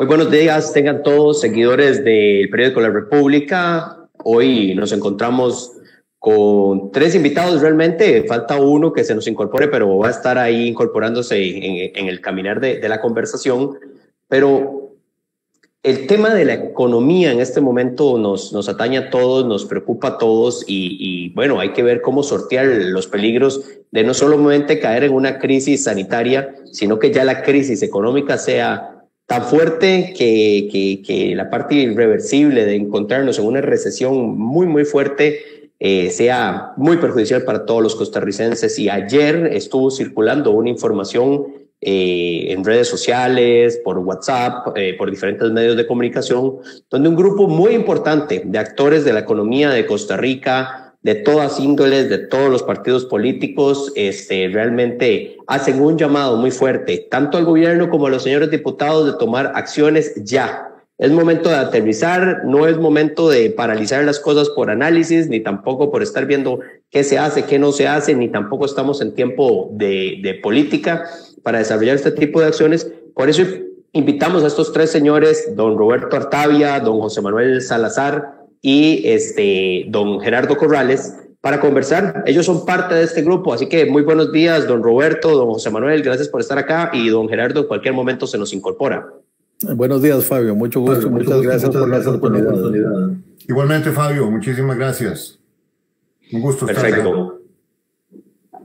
Muy buenos días, tengan todos seguidores del periódico La República. Hoy nos encontramos con tres invitados realmente, falta uno que se nos incorpore, pero va a estar ahí incorporándose en el caminar de la conversación. Pero el tema de la economía en este momento nos atañe a todos, nos preocupa a todos y bueno, hay que ver cómo sortear los peligros de no solamente caer en una crisis sanitaria, sino que ya la crisis económica sea tan fuerte que la parte irreversible de encontrarnos en una recesión muy fuerte sea muy perjudicial para todos los costarricenses. Y ayer estuvo circulando una información en redes sociales, por WhatsApp, por diferentes medios de comunicación, donde un grupo muy importante de actores de la economía de Costa Rica, de todas índoles, de todos los partidos políticos, realmente hacen un llamado muy fuerte, tanto al gobierno como a los señores diputados, de tomar acciones ya. Es momento de aterrizar, no es momento de paralizar las cosas por análisis, ni tampoco por estar viendo qué se hace, qué no se hace, ni tampoco estamos en tiempo de política para desarrollar este tipo de acciones. Por eso invitamos a estos tres señores, don Roberto Artavia, don José Manuel Salazar y don Gerardo Corrales, para conversar. Ellos son parte de este grupo, así que muy buenos días, don Roberto, don José Manuel, gracias por estar acá, y don Gerardo en cualquier momento se nos incorpora. Buenos días, Fabio, mucho gusto, muchas gracias por la oportunidad. Igualmente, Fabio, muchísimas gracias. Un gusto estar acá. Perfecto.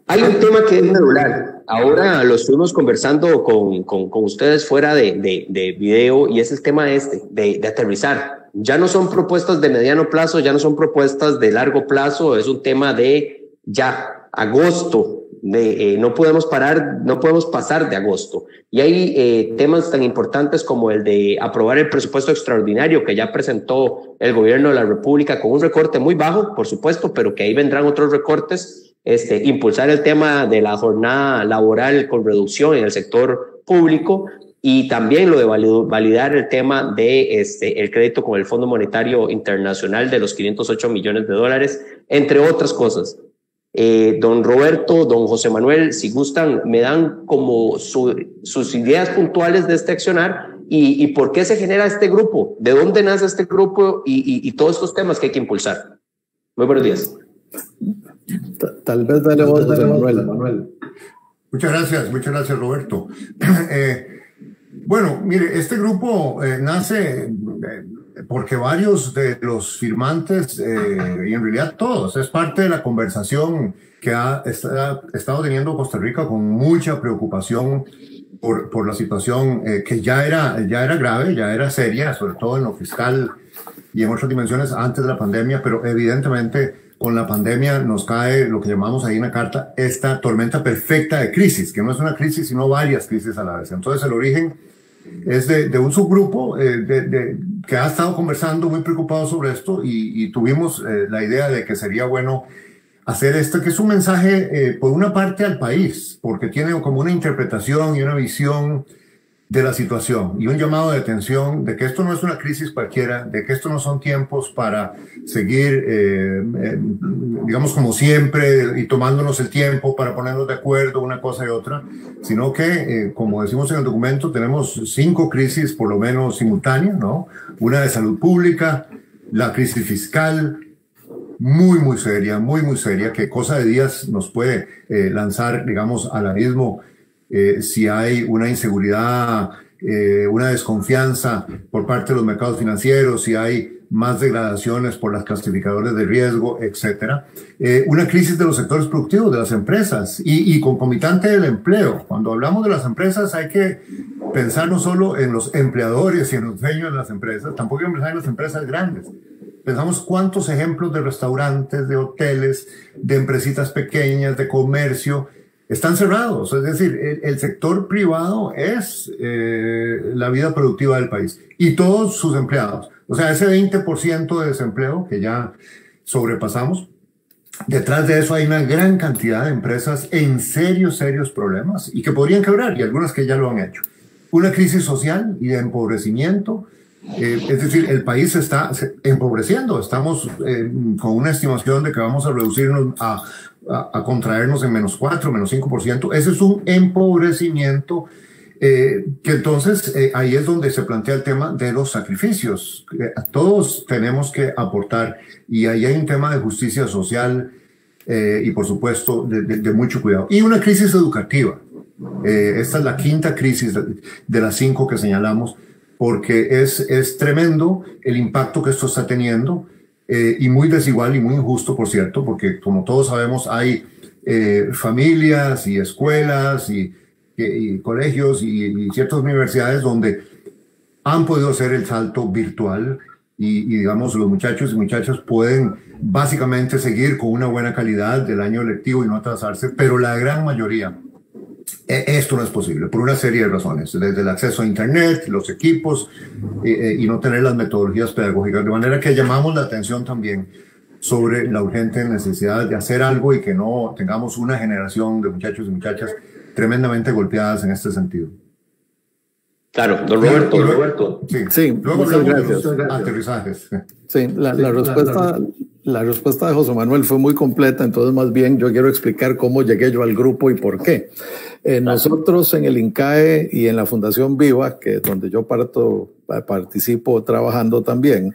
Hay un tema que es medular. Ahora lo estuvimos conversando con ustedes fuera de video, y es el tema de aterrizar. Ya no son propuestas de mediano plazo, ya no son propuestas de largo plazo, es un tema de ya, agosto. No podemos parar, no podemos pasar de agosto. Y hay temas tan importantes como el de aprobar el presupuesto extraordinario que ya presentó el gobierno de la República, con un recorte muy bajo, por supuesto, pero que ahí vendrán otros recortes. Impulsar el tema de la jornada laboral con reducción en el sector público, y también lo de validar el tema de el crédito con el Fondo Monetario Internacional de los 508 millones de dólares, entre otras cosas. Don Roberto, don José Manuel, si gustan, me dan como sus ideas puntuales de este accionar y por qué se genera este grupo, de dónde nace este grupo y todos estos temas que hay que impulsar. Muy buenos días. Tal vez dale voz, José Manuel. Muchas gracias, Roberto. Bueno, mire, este grupo nace porque varios de los firmantes, y en realidad todos, es parte de la conversación que ha estado teniendo Costa Rica con mucha preocupación por la situación que ya era grave, ya era seria, sobre todo en lo fiscal y en otras dimensiones antes de la pandemia, pero evidentemente con la pandemia nos cae lo que llamamos ahí en la carta esta tormenta perfecta de crisis, que no es una crisis sino varias crisis a la vez. Entonces el origen es de un subgrupo que ha estado conversando muy preocupado sobre esto, y tuvimos la idea de que sería bueno hacer esto, que es un mensaje por una parte al país, porque tiene como una interpretación y una visión de la situación y un llamado de atención de que esto no es una crisis cualquiera, de que esto no son tiempos para seguir, digamos, como siempre, y tomándonos el tiempo para ponernos de acuerdo una cosa y otra, sino que, como decimos en el documento, tenemos 5 crisis por lo menos simultáneas, ¿no? Una de salud pública, la crisis fiscal, muy seria, muy seria, que cosa de días nos puede lanzar, digamos, al abismo. Si hay una inseguridad, una desconfianza por parte de los mercados financieros, si hay más degradaciones por las clasificadoras de riesgo, etcétera. Una crisis de los sectores productivos, de las empresas y concomitante del empleo. Cuando hablamos de las empresas hay que pensar no solo en los empleadores y en los dueños de las empresas, tampoco hay que pensar en las empresas grandes. Pensamos cuántos ejemplos de restaurantes, de hoteles, de empresitas pequeñas, de comercio, están cerrados. Es decir, el sector privado es la vida productiva del país y todos sus empleados. O sea, ese 20% de desempleo que ya sobrepasamos, detrás de eso hay una gran cantidad de empresas en serios problemas y que podrían quebrar, y algunas que ya lo han hecho. Una crisis social y de empobrecimiento. Es decir, el país se está empobreciendo. Estamos con una estimación de que vamos a reducirnos a contraernos en -4, -5%. Ese es un empobrecimiento Que entonces ahí es donde se plantea el tema de los sacrificios. Todos tenemos que aportar y ahí hay un tema de justicia social y por supuesto de mucho cuidado. Y una crisis educativa. Esta es la quinta crisis de las 5 que señalamos, porque es tremendo el impacto que esto está teniendo y muy desigual y muy injusto, por cierto, porque como todos sabemos hay familias y escuelas y colegios y ciertas universidades donde han podido hacer el salto virtual y digamos los muchachos y muchachas pueden básicamente seguir con una buena calidad del año lectivo y no atrasarse, pero la gran mayoría esto no es posible por una serie de razones, desde el acceso a internet, los equipos y no tener las metodologías pedagógicas, de manera que llamamos la atención también sobre la urgente necesidad de hacer algo y que no tengamos una generación de muchachos y muchachas tremendamente golpeadas en este sentido. Claro, don Roberto. Roberto. Sí, luego muchas gracias. De los aterrizajes. Sí, la respuesta de José Manuel fue muy completa, entonces más bien yo quiero explicar cómo llegué yo al grupo y por qué. Nosotros en el INCAE y en la Fundación Viva, que es donde yo participo trabajando también,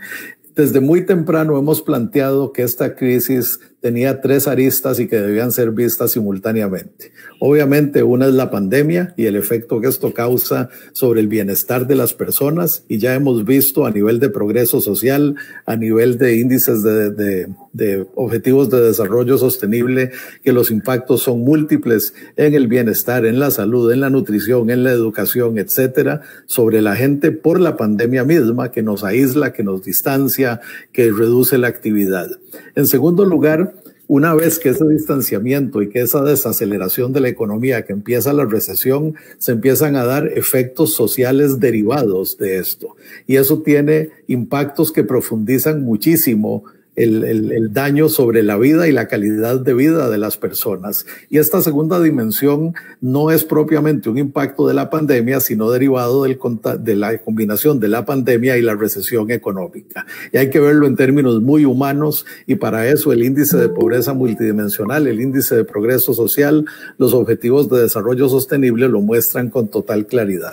desde muy temprano hemos planteado que esta crisis tenía 3 aristas y que debían ser vistas simultáneamente. Obviamente, una es la pandemia y el efecto que esto causa sobre el bienestar de las personas, y ya hemos visto a nivel de progreso social, a nivel de índices de objetivos de desarrollo sostenible, que los impactos son múltiples en el bienestar, en la salud, en la nutrición, en la educación, etcétera, sobre la gente por la pandemia misma, que nos aísla, que nos distancia, que reduce la actividad. En segundo lugar, una vez que ese distanciamiento y que esa desaceleración de la economía, que empieza la recesión, se empiezan a dar efectos sociales derivados de esto. Y eso tiene impactos que profundizan muchísimo el daño sobre la vida y la calidad de vida de las personas. Y esta segunda dimensión no es propiamente un impacto de la pandemia, sino derivado de la combinación de la pandemia y la recesión económica. Y hay que verlo en términos muy humanos, y para eso el índice de pobreza multidimensional, el índice de progreso social, los objetivos de desarrollo sostenible lo muestran con total claridad.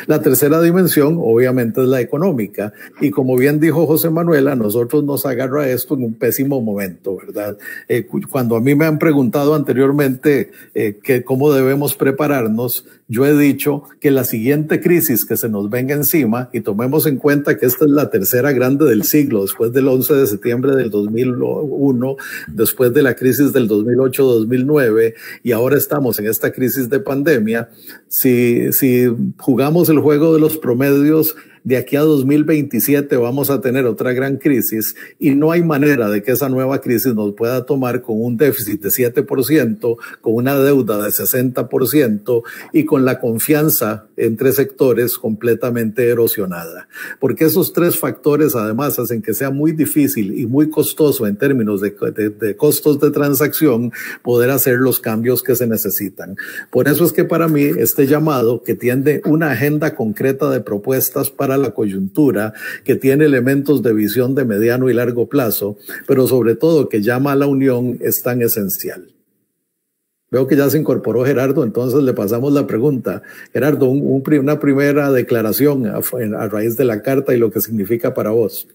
La tercera dimensión, obviamente, es la económica. Y como bien dijo José Manuel, a nosotros nos agarra esto en un pésimo momento, ¿verdad? Cuando a mí me han preguntado anteriormente cómo debemos prepararnos, yo he dicho que la siguiente crisis que se nos venga encima, y tomemos en cuenta que esta es la tercera grande del siglo, después del 11 de septiembre del 2001, después de la crisis del 2008-2009, y ahora estamos en esta crisis de pandemia, si jugamos el juego de los promedios, de aquí a 2027 vamos a tener otra gran crisis, y no hay manera de que esa nueva crisis nos pueda tomar con un déficit de 7%, con una deuda de 60% y con la confianza entre sectores completamente erosionada. Porque esos 3 factores además hacen que sea muy difícil y muy costoso en términos de costos de transacción poder hacer los cambios que se necesitan. Por eso es que para mí este llamado, que tiene una agenda concreta de propuestas para la coyuntura, que tiene elementos de visión de mediano y largo plazo, pero sobre todo que llama a la unión, es tan esencial. Veo que ya se incorporó Gerardo, entonces le pasamos la pregunta. Gerardo, una primera declaración a raíz de la carta y lo que significa para vos.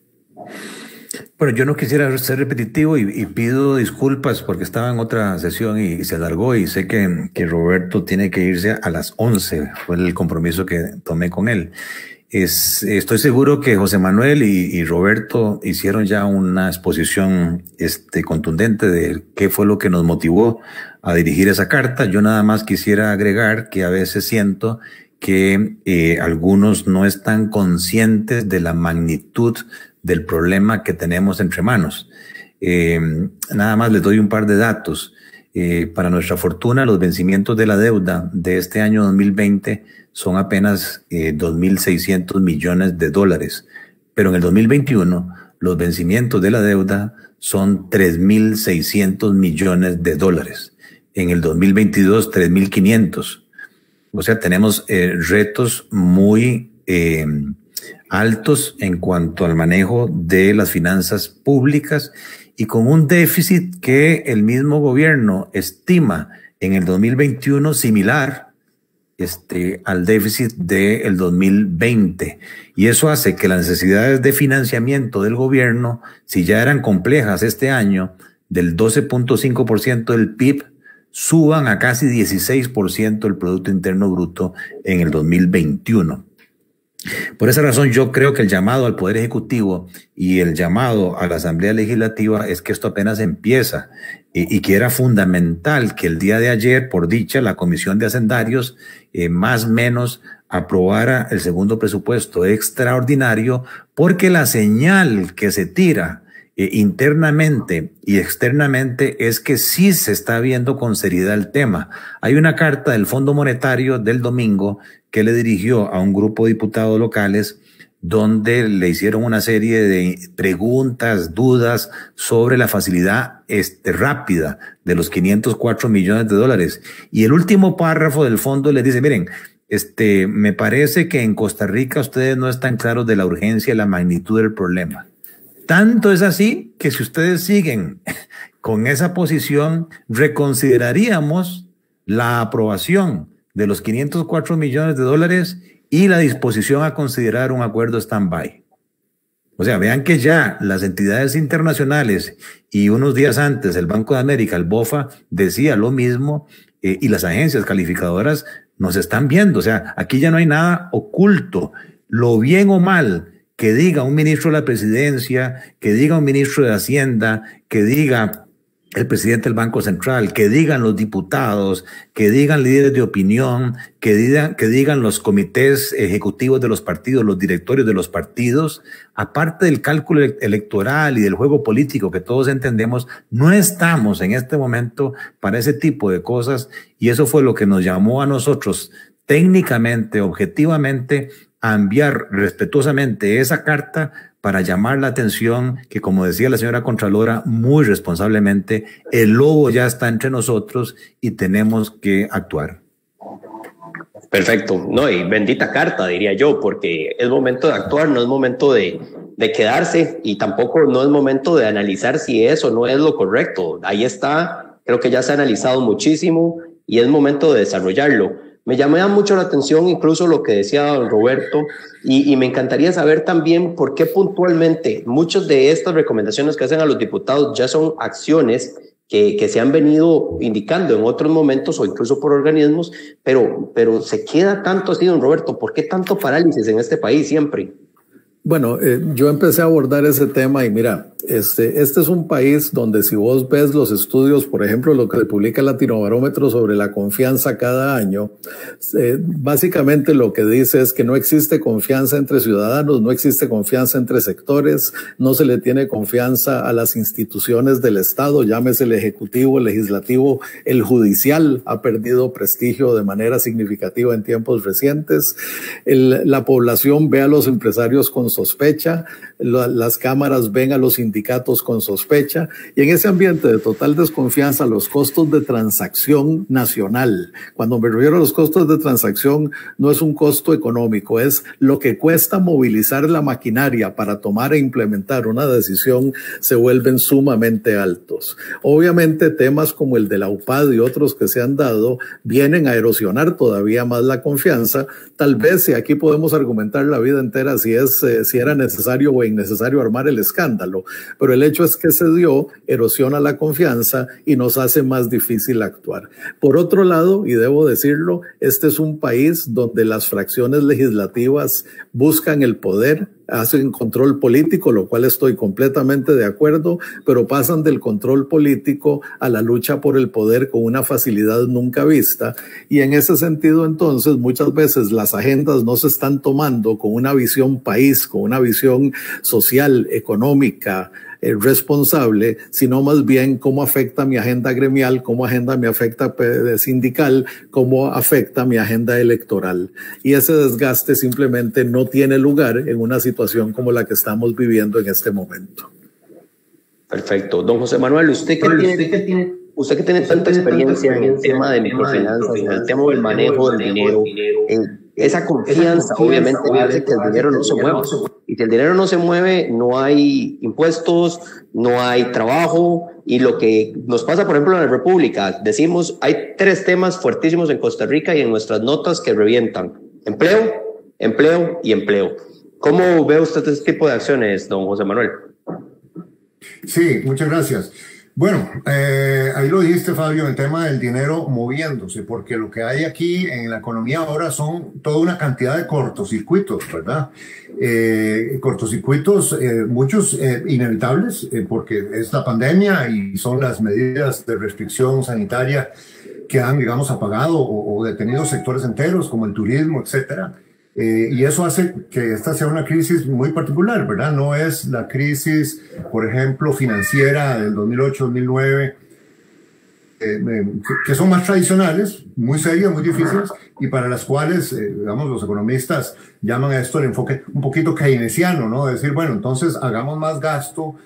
Bueno, yo no quisiera ser repetitivo y pido disculpas porque estaba en otra sesión y se alargó, y sé que Roberto tiene que irse a las 11, fue el compromiso que tomé con él. Estoy seguro que José Manuel y Roberto hicieron ya una exposición contundente de qué fue lo que nos motivó a dirigir esa carta. Yo nada más quisiera agregar que a veces siento que algunos no están conscientes de la magnitud del problema que tenemos entre manos. Nada más les doy un par de datos. Para nuestra fortuna, los vencimientos de la deuda de este año 2020 son apenas 2.600 millones de dólares, pero en el 2021 los vencimientos de la deuda son 3.600 millones de dólares. En el 2022, 3.500. O sea, tenemos retos muy altos en cuanto al manejo de las finanzas públicas, y con un déficit que el mismo gobierno estima en el 2021 similar al déficit del 2020. Y eso hace que las necesidades de financiamiento del gobierno, si ya eran complejas este año, del 12.5% del PIB, suban a casi 16% del Producto Interno Bruto en el 2021. Por esa razón yo creo que el llamado al Poder Ejecutivo y el llamado a la Asamblea Legislativa es que esto apenas empieza y que era fundamental que el día de ayer, por dicha, la Comisión de Hacendarios más o menos aprobara el segundo presupuesto extraordinario, porque la señal que se tira internamente y externamente es que sí se está viendo con seriedad el tema. Hay una carta del Fondo Monetario del domingo que le dirigió a un grupo de diputados locales donde le hicieron una serie de preguntas, dudas sobre la facilidad rápida de los 504 millones de dólares. Y el último párrafo del fondo les dice, miren, me parece que en Costa Rica ustedes no están claros de la urgencia y la magnitud del problema. Tanto es así que si ustedes siguen con esa posición, reconsideraríamos la aprobación de los 504 millones de dólares y la disposición a considerar un acuerdo stand-by. O sea, vean que ya las entidades internacionales y unos días antes el Banco de América, el BOFA, decía lo mismo y las agencias calificadoras nos están viendo. O sea, aquí ya no hay nada oculto. Lo bien o mal que diga un ministro de la Presidencia, que diga un ministro de Hacienda, que diga el presidente del Banco Central, que digan los diputados, que digan líderes de opinión, que digan los comités ejecutivos de los partidos, los directorios de los partidos, aparte del cálculo electoral y del juego político que todos entendemos, no estamos en este momento para ese tipo de cosas, y eso fue lo que nos llamó a nosotros técnicamente, objetivamente, a enviar respetuosamente esa carta para llamar la atención que, como decía la señora Contralora, muy responsablemente, el lobo ya está entre nosotros y tenemos que actuar. Perfecto. No, y bendita carta, diría yo, porque es momento de actuar, no es momento de quedarse, y tampoco no es momento de analizar si es o no es lo correcto. Ahí está, creo que ya se ha analizado muchísimo y es momento de desarrollarlo. Me llamó mucho la atención incluso lo que decía don Roberto, y me encantaría saber también por qué puntualmente muchas de estas recomendaciones que hacen a los diputados ya son acciones que se han venido indicando en otros momentos o incluso por organismos, pero se queda tanto así, don Roberto. ¿Por qué tanto parálisis en este país siempre? Bueno, yo empecé a abordar ese tema y mira, este es un país donde si vos ves los estudios, por ejemplo, lo que publica el Latinobarómetro sobre la confianza cada año, básicamente lo que dice es que no existe confianza entre ciudadanos, no existe confianza entre sectores, no se le tiene confianza a las instituciones del Estado, llámese el Ejecutivo, el Legislativo, el Judicial ha perdido prestigio de manera significativa en tiempos recientes, la población ve a los empresarios con sospecha, las cámaras ven a los sindicatos con sospecha, y en ese ambiente de total desconfianza los costos de transacción nacional, cuando me refiero a los costos de transacción no es un costo económico, es lo que cuesta movilizar la maquinaria para tomar e implementar una decisión, se vuelven sumamente altos. Obviamente temas como el de la UPAD y otros que se han dado vienen a erosionar todavía más la confianza. Tal vez si aquí podemos argumentar la vida entera si era necesario o innecesario armar el escándalo, pero el hecho es que se dio, erosiona la confianza y nos hace más difícil actuar. Por otro lado, y debo decirlo, este es un país donde las fracciones legislativas buscan el poder, hacen control político, lo cual estoy completamente de acuerdo, pero pasan del control político a la lucha por el poder con una facilidad nunca vista, y en ese sentido entonces muchas veces las agendas no se están tomando con una visión país, con una visión social, económica, responsable, sino más bien cómo afecta mi agenda gremial, cómo me afecta sindical, cómo afecta mi agenda electoral. Y ese desgaste simplemente no tiene lugar en una situación como la que estamos viviendo en este momento. Perfecto. Don José Manuel, usted que tiene tanta experiencia en el tema de microfinanzas, en el tema del manejo del dinero, esa confianza obviamente hace que el dinero no se mueva. Y si el dinero no se mueve, no hay impuestos, no hay trabajo. Y lo que nos pasa, por ejemplo, en la República, decimos, hay 3 temas fuertísimos en Costa Rica y en nuestras notas que revientan: empleo, empleo y empleo. ¿Cómo ve usted este tipo de acciones, don José Manuel? Sí, muchas gracias. Bueno, ahí lo dijiste, Fabio, el tema del dinero moviéndose, porque lo que hay aquí en la economía ahora son toda una cantidad de cortocircuitos, ¿verdad? Cortocircuitos, muchos inevitables, porque es la pandemia y son las medidas de restricción sanitaria que han, digamos, apagado o detenido sectores enteros, como el turismo, etcétera. Y eso hace que esta sea una crisis muy particular, ¿verdad? No es la crisis, por ejemplo, financiera del 2008-2009, que son más tradicionales, muy serias, muy difíciles, y para las cuales, digamos, los economistas llaman a esto el enfoque un poquito keynesiano, ¿no? Decir, bueno, entonces hagamos más gasto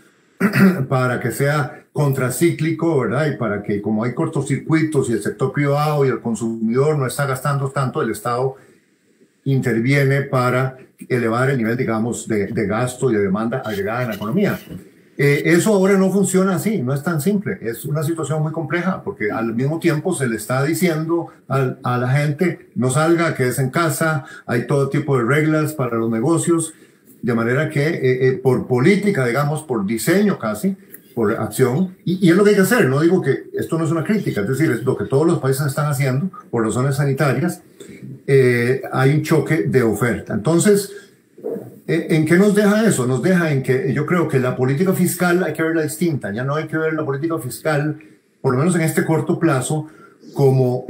para que sea contracíclico, ¿verdad? Y para que, como hay cortocircuitos y el sector privado y el consumidor no está gastando tanto, el Estado interviene para elevar el nivel, digamos, de gasto y de demanda agregada en la economía. Eso ahora no funciona así, no es tan simple. Es una situación muy compleja porque al mismo tiempo se le está diciendo a la gente no salga, quédese en casa, hay todo tipo de reglas para los negocios, de manera que por política, digamos, por diseño casi, por acción, y es lo que hay que hacer. No digo que esto no es una crítica, es decir, es lo que todos los países están haciendo por razones sanitarias. Hay un choque de oferta. Entonces, ¿en qué nos deja eso? Nos deja en que yo creo que la política fiscal hay que verla distinta. Ya no hay que ver la política fiscal, por lo menos en este corto plazo, como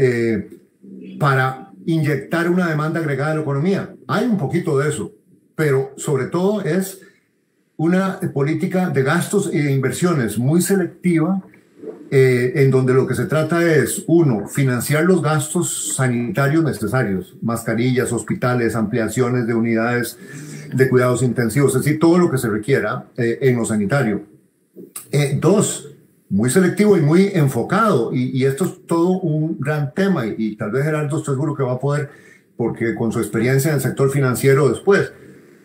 para inyectar una demanda agregada a la economía. Hay un poquito de eso, pero sobre todo es una política de gastos y de inversiones muy selectiva, en donde lo que se trata es, uno, financiar los gastos sanitarios necesarios, mascarillas, hospitales, ampliaciones de unidades de cuidados intensivos, es decir, todo lo que se requiera en lo sanitario. Dos, muy selectivo y muy enfocado, y esto es todo un gran tema, y tal vez Gerardo estoy seguro que va a poder, porque con su experiencia en el sector financiero después,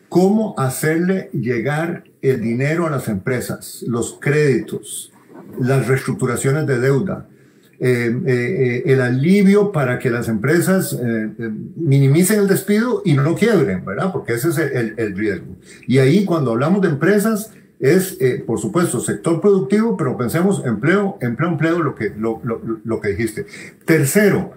cómo hacerle llegar el dinero a las empresas, los créditos, las reestructuraciones de deuda, el alivio para que las empresas minimicen el despido y no quiebren, ¿verdad? Porque ese es el riesgo. Y ahí cuando hablamos de empresas es, por supuesto, sector productivo, pero pensemos empleo, lo que dijiste. Tercero,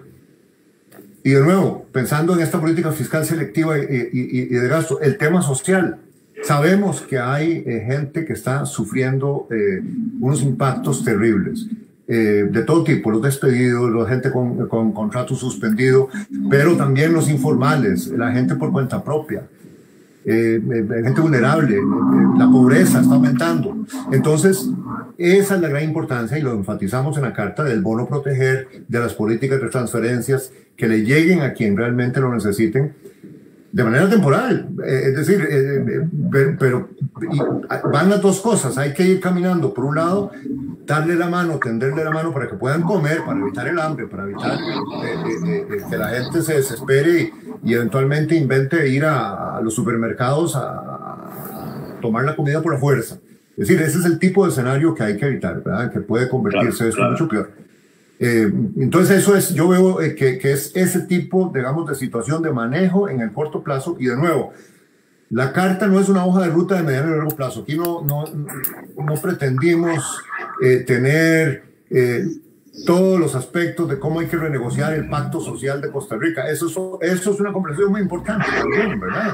y de nuevo, pensando en esta política fiscal selectiva y de gasto, el tema social. Sabemos que hay gente que está sufriendo unos impactos terribles, de todo tipo, los despedidos, la gente con contrato suspendido, pero también los informales, la gente por cuenta propia, gente vulnerable, la pobreza está aumentando. Entonces, esa es la gran importancia y lo enfatizamos en la carta del bono proteger, de las políticas de transferencias que le lleguen a quien realmente lo necesiten de manera temporal. Es decir, pero van las dos cosas. Hay que ir caminando. Por un lado, darle la mano, tenderle la mano para que puedan comer, para evitar el hambre, para evitar que la gente se desespere y eventualmente invente ir a los supermercados a tomar la comida por la fuerza. Es decir, ese es el tipo de escenario que hay que evitar, ¿verdad? Que puede convertirse esto mucho peor. Entonces eso es, yo veo que es ese tipo, digamos, de situación de manejo en el corto plazo. Y de nuevo, la carta no es una hoja de ruta de mediano y largo plazo. Aquí no pretendimos tener todos los aspectos de cómo hay que renegociar el pacto social de Costa Rica. Eso es una conversación muy importante también, ¿verdad?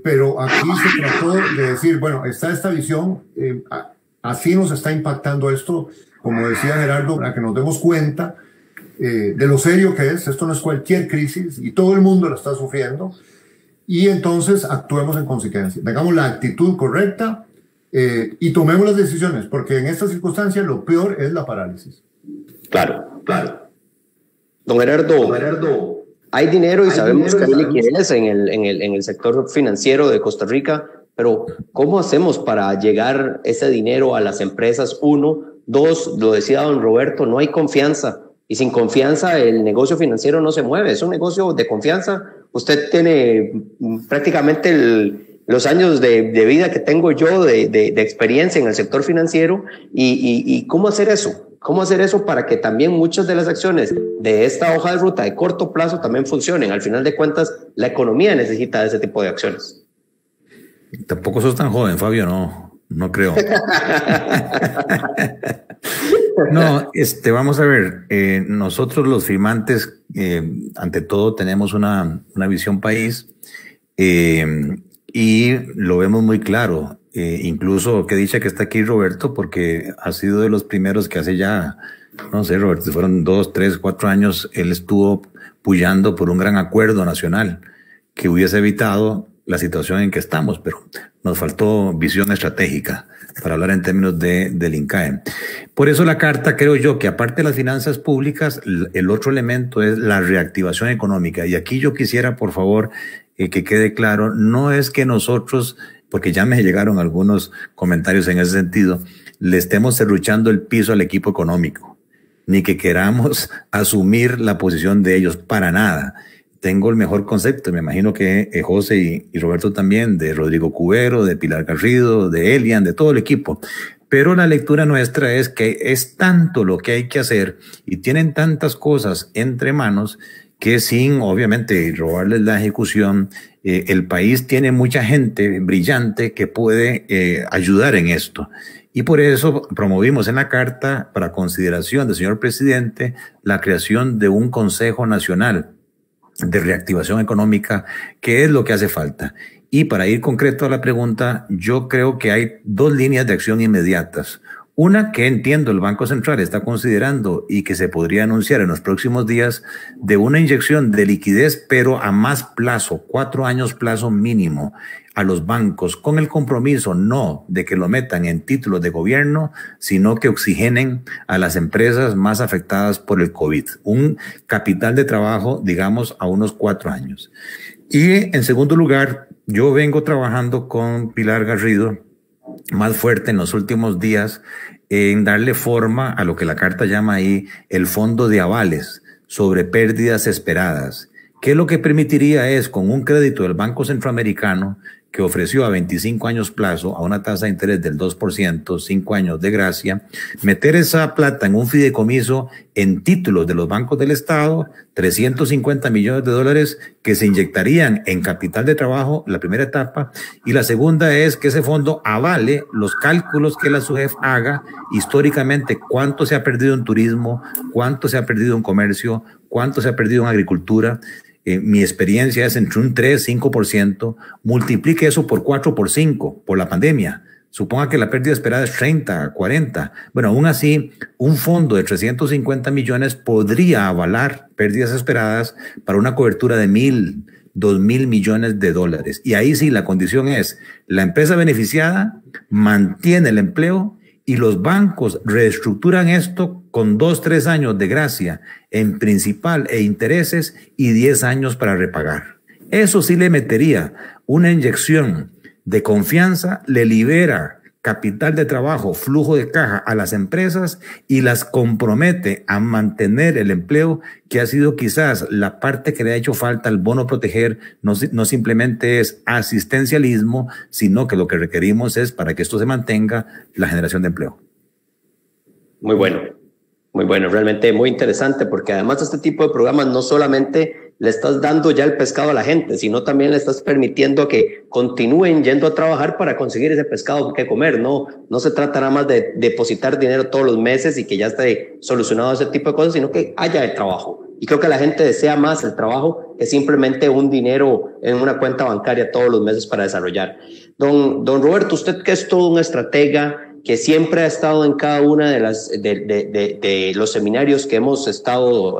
Pero aquí se trató de decir, bueno, está esta visión, así nos está impactando esto, como decía Gerardo, para que nos demos cuenta de lo serio que es. Esto no es cualquier crisis y todo el mundo lo está sufriendo, y entonces actuemos en consecuencia, tengamos la actitud correcta y tomemos las decisiones, porque en estas circunstancias lo peor es la parálisis. Claro. Don Gerardo, hay dinero y sabemos que hay liquidez en el sector financiero de Costa Rica, pero ¿cómo hacemos para llegar ese dinero a las empresas? Uno. Dos, lo decía don Roberto, no hay confianza, y sin confianza el negocio financiero no se mueve. Es un negocio de confianza Usted tiene prácticamente los años de vida que tengo yo de experiencia en el sector financiero y ¿cómo hacer eso? ¿Cómo hacer eso para que también muchas de las acciones de esta hoja de ruta de corto plazo también funcionen? Al final de cuentas, la economía necesita de ese tipo de acciones. Tampoco sos tan joven, Fabio, no creo. No, vamos a ver, nosotros los firmantes, ante todo tenemos una visión país y lo vemos muy claro. Incluso, qué dicha que está aquí Roberto, porque ha sido de los primeros que hace ya, no sé, Roberto, fueron 2, 3, 4 años, él estuvo puyando por un gran acuerdo nacional que hubiese evitado la situación en que estamos, pero nos faltó visión estratégica para hablar en términos del INCAE. Por eso la carta, creo yo, que aparte de las finanzas públicas, el otro elemento es la reactivación económica. Y aquí yo quisiera, por favor, que quede claro, no es que nosotros, porque ya me llegaron algunos comentarios en ese sentido, le estemos serruchando el piso al equipo económico, ni que queramos asumir la posición de ellos, para nada. Tengo el mejor concepto, me imagino que José y Roberto también, de Rodrigo Cubero, de Pilar Garrido, de Elian, de todo el equipo. Pero la lectura nuestra es que es tanto lo que hay que hacer y tienen tantas cosas entre manos que sin, obviamente, robarles la ejecución, el país tiene mucha gente brillante que puede ayudar en esto. Y por eso promovimos en la carta, para consideración del señor presidente, la creación de un Consejo Nacional de Reactivación Económica, que es lo que hace falta. Y para ir concreto a la pregunta, yo creo que hay 2 líneas de acción inmediatas. Una que entiendo el Banco Central está considerando y que se podría anunciar en los próximos días, de una inyección de liquidez, pero a más plazo, 4 años plazo mínimo, a los bancos, con el compromiso no de que lo metan en títulos de gobierno, sino que oxigenen a las empresas más afectadas por el COVID. Un capital de trabajo, digamos, a unos 4 años. Y en segundo lugar, yo vengo trabajando con Pilar Garrido más fuerte en los últimos días en darle forma a lo que la carta llama ahí el fondo de avales sobre pérdidas esperadas, que lo que permitiría es, con un crédito del Banco Centroamericano que ofreció a 25 años plazo a una tasa de interés del 2%, 5 años de gracia, meter esa plata en un fideicomiso en títulos de los bancos del Estado, 350 millones de dólares que se inyectarían en capital de trabajo, la primera etapa, y la segunda es que ese fondo avale los cálculos que la SUGEF haga históricamente, cuánto se ha perdido en turismo, cuánto se ha perdido en comercio, cuánto se ha perdido en agricultura. Mi experiencia es entre un 3-5%, multiplique eso por 4, por 5, por la pandemia. Suponga que la pérdida esperada es 30, 40. Bueno, aún así, un fondo de 350 millones podría avalar pérdidas esperadas para una cobertura de 1,000, 2,000 millones de dólares. Y ahí sí, la condición es, la empresa beneficiada mantiene el empleo y los bancos reestructuran esto con 2, 3 años de gracia en principal e intereses y 10 años para repagar. Eso sí le metería una inyección de confianza, le libera capital de trabajo, flujo de caja a las empresas y las compromete a mantener el empleo, que ha sido quizás la parte que le ha hecho falta al bono proteger. No simplemente es asistencialismo, sino que lo que requerimos es, para que esto se mantenga, la generación de empleo. Muy bueno, realmente muy interesante, porque además de este tipo de programas no solamente le estás dando ya el pescado a la gente, sino también le estás permitiendo que continúen yendo a trabajar para conseguir ese pescado que comer. No se trata nada más de depositar dinero todos los meses y que ya esté solucionado ese tipo de cosas, sino que haya el trabajo. Y creo que la gente desea más el trabajo que simplemente un dinero en una cuenta bancaria todos los meses para desarrollar. Don Roberto, usted que es todo un estratega, que siempre ha estado en cada una de los seminarios que hemos estado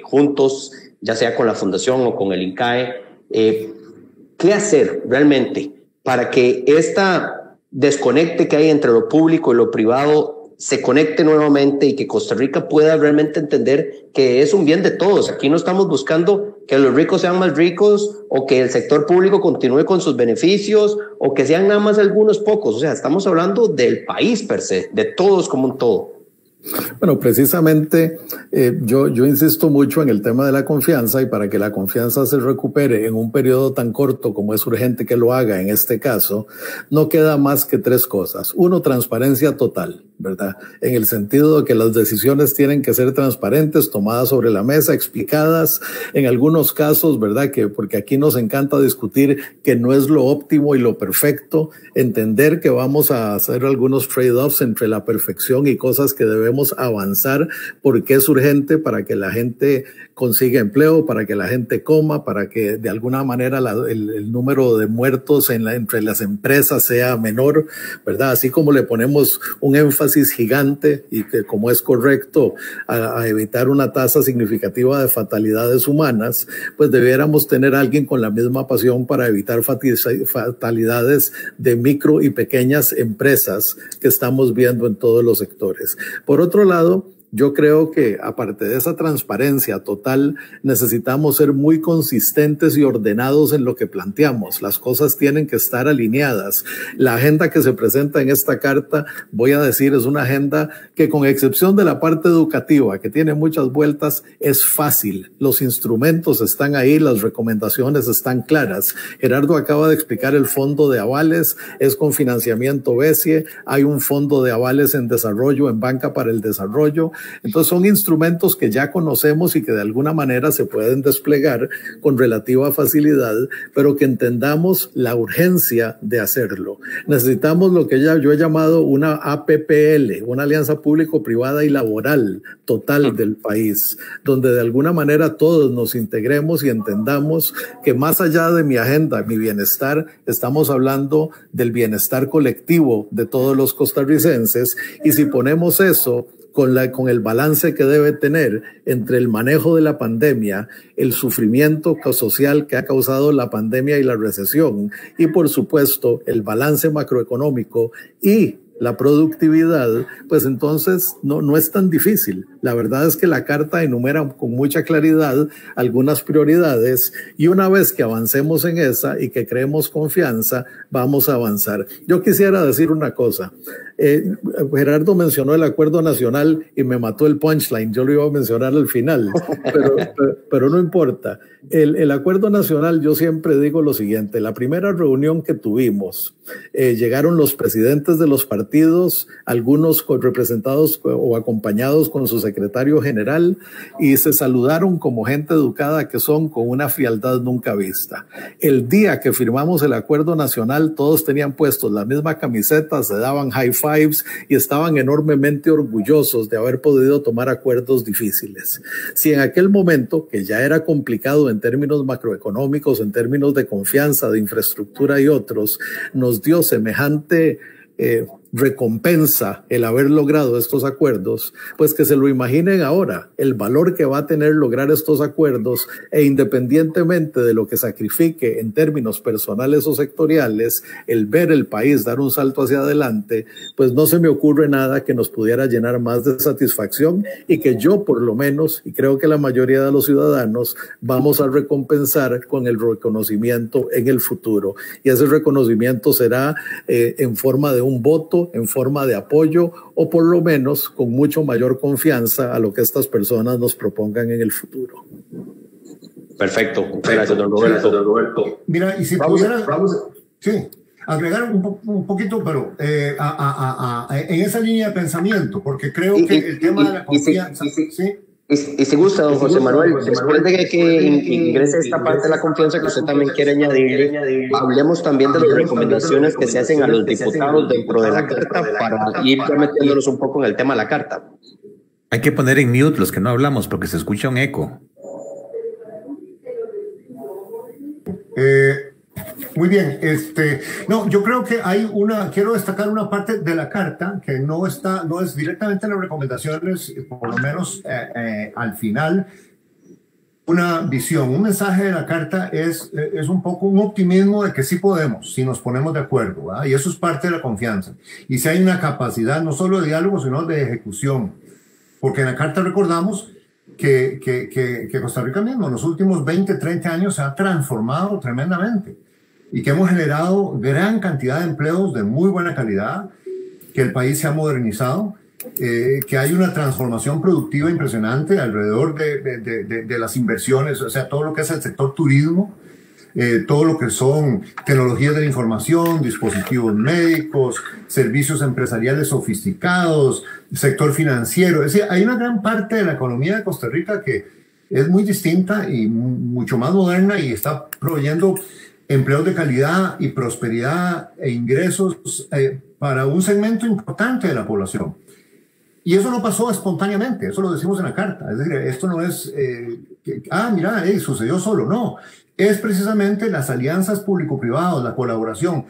juntos, ya sea con la Fundación o con el INCAE, ¿qué hacer realmente para que esta desconecte que hay entre lo público y lo privado se conecte nuevamente y que Costa Rica pueda realmente entender que es un bien de todos? Aquí no estamos buscando que los ricos sean más ricos o que el sector público continúe con sus beneficios o que sean nada más algunos pocos. O sea, estamos hablando del país per se, de todos como un todo. Bueno, precisamente yo insisto mucho en el tema de la confianza, y para que la confianza se recupere en un periodo tan corto como es urgente que lo haga en este caso, no queda más que 3 cosas. 1, transparencia total, ¿verdad? En el sentido de que las decisiones tienen que ser transparentes, tomadas sobre la mesa, explicadas en algunos casos, ¿verdad? Porque aquí nos encanta discutir que no es lo óptimo y lo perfecto, entender que vamos a hacer algunos trade-offs entre la perfección y cosas que debemos avanzar porque es urgente para que la gente consiga empleo, para que la gente coma, para que de alguna manera el número de muertos entre las empresas sea menor, ¿verdad? Así como le ponemos un énfasis gigante y que como es correcto a evitar una tasa significativa de fatalidades humanas, pues debiéramos tener a alguien con la misma pasión para evitar fatalidades de micro y pequeñas empresas que estamos viendo en todos los sectores. Por otro lado, yo creo que aparte de esa transparencia total, necesitamos ser muy consistentes y ordenados en lo que planteamos. Las cosas tienen que estar alineadas. La agenda que se presenta en esta carta, voy a decir, es una agenda que, con excepción de la parte educativa, que tiene muchas vueltas, es fácil. Los instrumentos están ahí, las recomendaciones están claras. Gerardo acaba de explicar el fondo de avales, es con financiamiento BESIE, hay un fondo de avales en desarrollo, en Banca para el Desarrollo. Entonces son instrumentos que ya conocemos y que de alguna manera se pueden desplegar con relativa facilidad, pero que entendamos la urgencia de hacerlo. Necesitamos lo que yo he llamado una APPL, una alianza público-privada y laboral total del país, donde de alguna manera todos nos integremos y entendamos que más allá de mi agenda, mi bienestar, estamos hablando del bienestar colectivo de todos los costarricenses, y si ponemos eso con el balance que debe tener entre el manejo de la pandemia, el sufrimiento social que ha causado la pandemia y la recesión, y por supuesto el balance macroeconómico y la productividad, pues entonces no es tan difícil. La verdad es que la carta enumera con mucha claridad algunas prioridades, y una vez que avancemos en esa y que creemos confianza, vamos a avanzar. Yo quisiera decir una cosa. Gerardo mencionó el acuerdo nacional y me mató el punchline. Yo lo iba a mencionar al final, pero no importa. El acuerdo nacional, yo siempre digo lo siguiente: la primera reunión que tuvimos, llegaron los presidentes de los partidos, algunos representados o acompañados con su secretario general, y se saludaron como gente educada que son, con una frialdad nunca vista. El día que firmamos el acuerdo nacional, todos tenían puestos la misma camiseta, se daban high fives y estaban enormemente orgullosos de haber podido tomar acuerdos difíciles. Si en aquel momento, que ya era complicado en términos macroeconómicos, en términos de confianza, de infraestructura y otros, nos dio semejante recompensa el haber logrado estos acuerdos, pues que se lo imaginen ahora, el valor que va a tener lograr estos acuerdos, e independientemente de lo que sacrifique en términos personales o sectoriales, el ver el país dar un salto hacia adelante, pues no se me ocurre nada que nos pudiera llenar más de satisfacción, y que yo por lo menos, y creo que la mayoría de los ciudadanos, vamos a recompensar con el reconocimiento en el futuro. Y ese reconocimiento será en forma de un voto, en forma de apoyo, o por lo menos con mucho mayor confianza a lo que estas personas nos propongan en el futuro. Perfecto. Gracias, don Roberto. Mira, y si pudiera agregar un poquito, pero en esa línea de pensamiento, porque creo que el tema de la confianza... Y si gusta, don José Manuel, después de que ingrese esta parte de la confianza que usted también quiere añadir, hablemos también de las recomendaciones que se hacen a los diputados dentro de la carta, para ir metiéndonos un poco en el tema de la carta. Hay que poner en mute los que no hablamos porque se escucha un eco. Muy bien, no, yo creo que quiero destacar una parte de la carta que no es directamente en las recomendaciones, por lo menos al final, una visión, un mensaje de la carta es un poco un optimismo de que sí podemos, si nos ponemos de acuerdo, ¿verdad? Y eso es parte de la confianza. Y si hay una capacidad no solo de diálogo, sino de ejecución, porque en la carta recordamos que Costa Rica mismo en los últimos 20, 30 años se ha transformado tremendamente, y que hemos generado gran cantidad de empleos de muy buena calidad, que el país se ha modernizado, que hay una transformación productiva impresionante alrededor de las inversiones, o sea, todo lo que es el sector turismo, todo lo que son tecnologías de la información, dispositivos médicos, servicios empresariales sofisticados, sector financiero. Es decir, hay una gran parte de la economía de Costa Rica que es muy distinta y mucho más moderna y está proveyendo empleos de calidad y prosperidad e ingresos para un segmento importante de la población. Y eso no pasó espontáneamente, eso lo decimos en la carta. Es decir, esto no es, mira, sucedió solo, no. Es precisamente las alianzas público-privadas, la colaboración,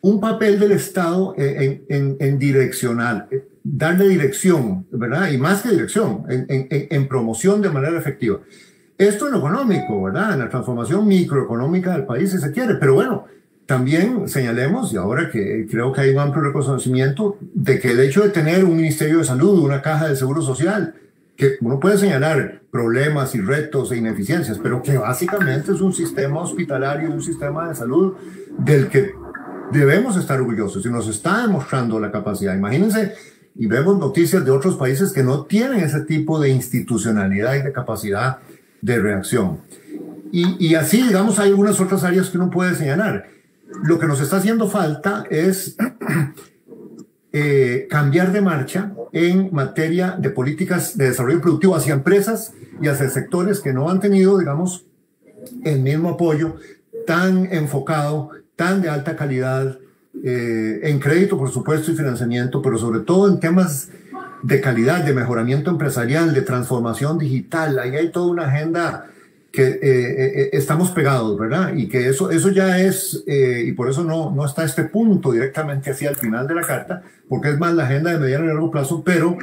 un papel del Estado en direccional, darle dirección, ¿verdad? Y más que dirección, en promoción de manera efectiva. Esto en lo económico, ¿verdad? En la transformación microeconómica del país, si se quiere. Pero bueno, también señalemos, y ahora que creo que hay un amplio reconocimiento, de que el hecho de tener un Ministerio de Salud, una caja de seguro social, que uno puede señalar problemas y retos e ineficiencias, pero que básicamente es un sistema hospitalario, un sistema de salud del que debemos estar orgullosos y nos está demostrando la capacidad. Imagínense, y vemos noticias de otros países que no tienen ese tipo de institucionalidad y de capacidad de reacción. Y así, digamos, hay algunas otras áreas que uno puede señalar. Lo que nos está haciendo falta es cambiar de marcha en materia de políticas de desarrollo productivo hacia empresas y hacia sectores que no han tenido, digamos, el mismo apoyo tan enfocado, tan de alta calidad, en crédito, por supuesto, y financiamiento, pero sobre todo en temas de calidad, de mejoramiento empresarial, de transformación digital. Ahí hay toda una agenda que estamos pegados, ¿verdad? Y que eso ya es, y por eso no está este punto directamente hacia el final de la carta, porque es más la agenda de mediano y largo plazo, pero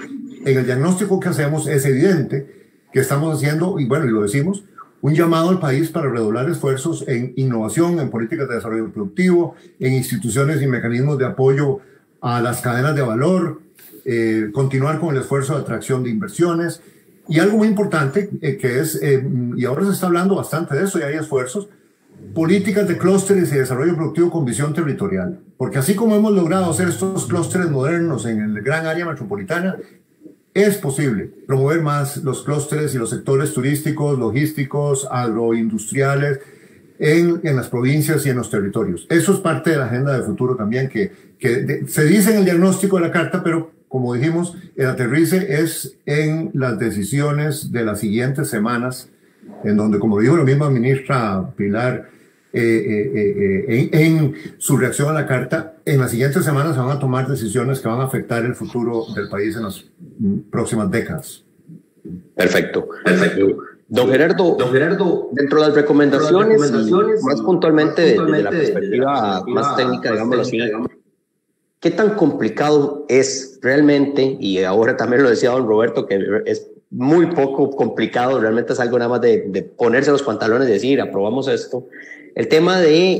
en el diagnóstico que hacemos es evidente que estamos haciendo, y bueno, y lo decimos, un llamado al país para redoblar esfuerzos en innovación, en políticas de desarrollo productivo, en instituciones y mecanismos de apoyo a las cadenas de valor, continuar con el esfuerzo de atracción de inversiones. Y algo muy importante que es, y ahora se está hablando bastante de eso y hay esfuerzos, políticas de clústeres y desarrollo productivo con visión territorial. Porque así como hemos logrado hacer estos clústeres modernos en el gran área metropolitana, es posible promover más los clústeres y los sectores turísticos, logísticos, agroindustriales en las provincias y en los territorios. Eso es parte de la agenda de futuro también que se dice en el diagnóstico de la carta, pero como dijimos, el aterrice es en las decisiones de las siguientes semanas, en donde, como dijo la misma ministra Pilar, en su reacción a la carta, en las siguientes semanas se van a tomar decisiones que van a afectar el futuro del país en las próximas décadas. Perfecto. Don Gerardo, dentro de las recomendaciones más puntualmente desde la perspectiva más técnica, digámoslo así, ¿qué tan complicado es realmente, y ahora también lo decía don Roberto, que es muy poco complicado, realmente es algo nada más de ponerse los pantalones y decir, aprobamos esto, el tema de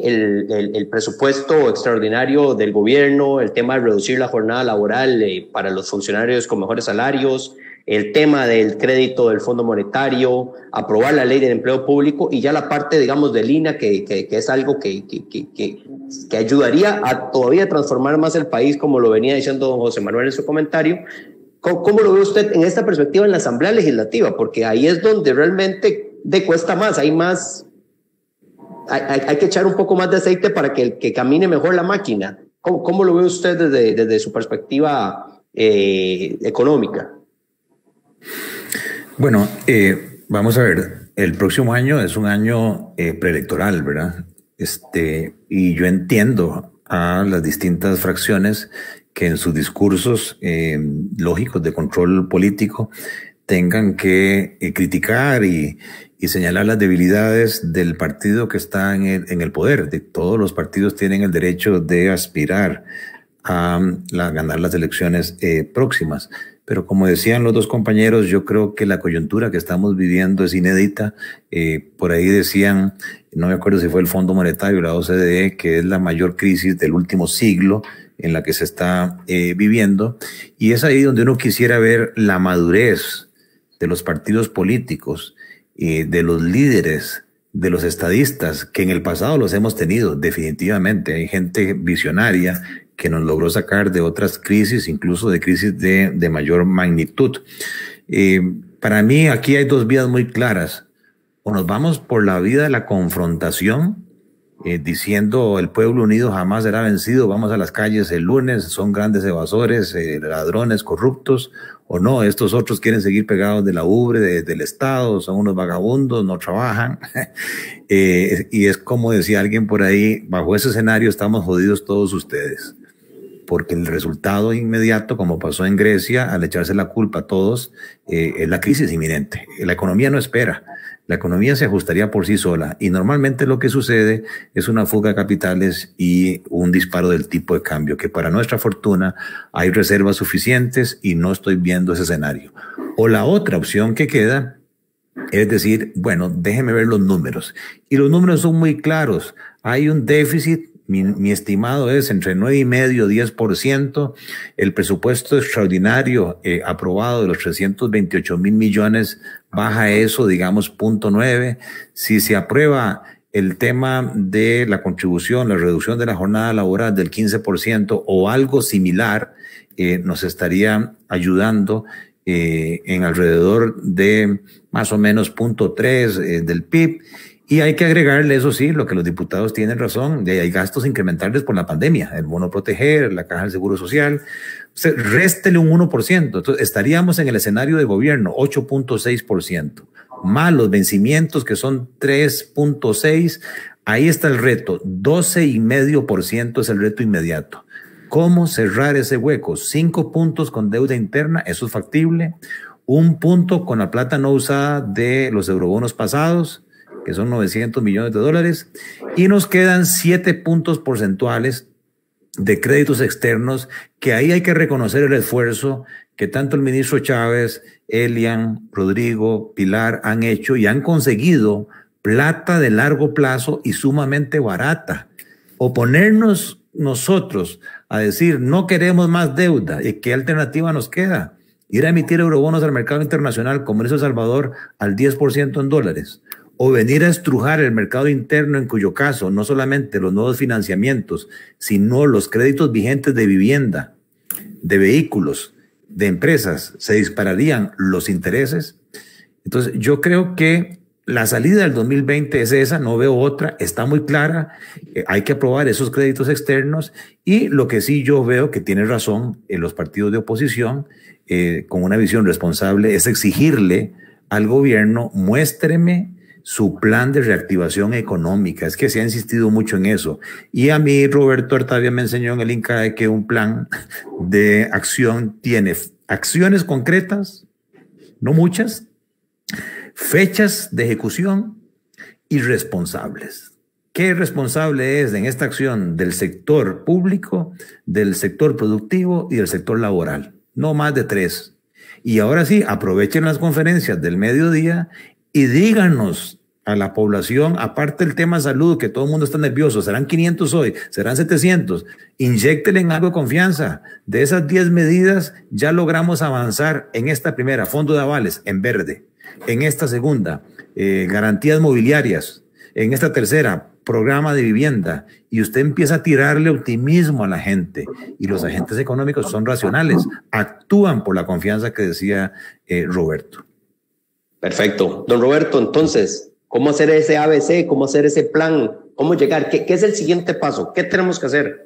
el presupuesto extraordinario del gobierno, el tema de reducir la jornada laboral para los funcionarios con mejores salarios, el tema del crédito del Fondo Monetario, aprobar la ley del empleo público y ya la parte, digamos, del INA, que es algo que ayudaría a todavía transformar más el país, como lo venía diciendo don José Manuel en su comentario. ¿Cómo lo ve usted en esta perspectiva en la Asamblea Legislativa? Porque ahí es donde realmente cuesta más, hay que echar un poco más de aceite para que camine mejor la máquina. ¿Cómo lo ve usted desde su perspectiva económica? Bueno, vamos a ver, el próximo año es un año preelectoral, ¿verdad? Y yo entiendo a las distintas fracciones que en sus discursos lógicos de control político tengan que criticar y señalar las debilidades del partido que está en el poder. Todos los partidos tienen el derecho de aspirar a ganar las elecciones próximas. Pero como decían los dos compañeros, yo creo que la coyuntura que estamos viviendo es inédita. Por ahí decían, no me acuerdo si fue el Fondo Monetario o la OCDE, que es la mayor crisis del último siglo en la que se está viviendo. Y es ahí donde uno quisiera ver la madurez de los partidos políticos, de los líderes, de los estadistas, que en el pasado los hemos tenido definitivamente. Hay gente visionaria que nos logró sacar de otras crisis, incluso de crisis de mayor magnitud. Para mí aquí hay dos vías muy claras. O nos vamos por la vía de la confrontación, diciendo el pueblo unido jamás será vencido, vamos a las calles el lunes, son grandes evasores, ladrones, corruptos, o no, estos otros quieren seguir pegados de la ubre, del Estado, son unos vagabundos, no trabajan. Y es como decía alguien por ahí, bajo ese escenario estamos jodidos todos ustedes, porque el resultado inmediato, como pasó en Grecia, al echarse la culpa a todos, es la crisis inminente. La economía no espera. La economía se ajustaría por sí sola y normalmente lo que sucede es una fuga de capitales y un disparo del tipo de cambio, que para nuestra fortuna hay reservas suficientes y no estoy viendo ese escenario. O la otra opción que queda es decir, bueno, déjeme ver los números. Y los números son muy claros. Hay un déficit. Mi estimado es entre 9,5% y 10%. El presupuesto extraordinario aprobado de los 328,000 millones baja eso, digamos, 0,9. Si se aprueba el tema de la contribución, la reducción de la jornada laboral del 15% o algo similar, nos estaría ayudando en alrededor de más o menos 0,3 del PIB. Y hay que agregarle, eso sí, lo que los diputados tienen razón, hay gastos incrementales por la pandemia, el bono proteger, la caja del seguro social, réstele un 1%, entonces estaríamos en el escenario de gobierno 8,6%, más los vencimientos que son 3,6%, ahí está el reto, 12,5% es el reto inmediato. ¿Cómo cerrar ese hueco? 5 puntos con deuda interna, eso es factible, 1 punto con la plata no usada de los eurobonos pasados, que son 900 millones de dólares, y nos quedan 7 puntos porcentuales de créditos externos, que ahí hay que reconocer el esfuerzo que tanto el ministro Chávez, Elian, Rodrigo, Pilar han hecho y han conseguido plata de largo plazo y sumamente barata. Oponernos nosotros a decir no queremos más deuda, ¿y qué alternativa nos queda? Ir a emitir eurobonos al mercado internacional, como hizo El Salvador, al 10% en dólares. O venir a estrujar el mercado interno, en cuyo caso no solamente los nuevos financiamientos, sino los créditos vigentes de vivienda, de vehículos, de empresas, se dispararían los intereses. Entonces yo creo que la salida del 2020 es esa, no veo otra, está muy clara, hay que aprobar esos créditos externos y lo que sí yo veo que tiene razón en los partidos de oposición, con una visión responsable, es exigirle al gobierno, muéstreme su plan de reactivación económica. Es que se ha insistido mucho en eso. Y a mí, Roberto Artavia me enseñó en el INCAE que un plan de acción tiene acciones concretas, no muchas, fechas de ejecución y responsables. ¿Qué responsable es en esta acción del sector público, del sector productivo y del sector laboral? No más de 3. Y ahora sí, aprovechen las conferencias del mediodía y díganos a la población, aparte del tema salud, que todo el mundo está nervioso, serán 500 hoy, serán 700, inyéctele en algo de confianza. De esas 10 medidas ya logramos avanzar en esta primera, fondo de avales en verde, en esta segunda, garantías mobiliarias, en esta tercera, programa de vivienda, y usted empieza a tirarle optimismo a la gente, y los agentes económicos son racionales, actúan por la confianza que decía Roberto. Perfecto. Don Roberto, entonces, ¿cómo hacer ese ABC? ¿Cómo hacer ese plan? ¿Cómo llegar? ¿Qué es el siguiente paso? ¿Qué tenemos que hacer?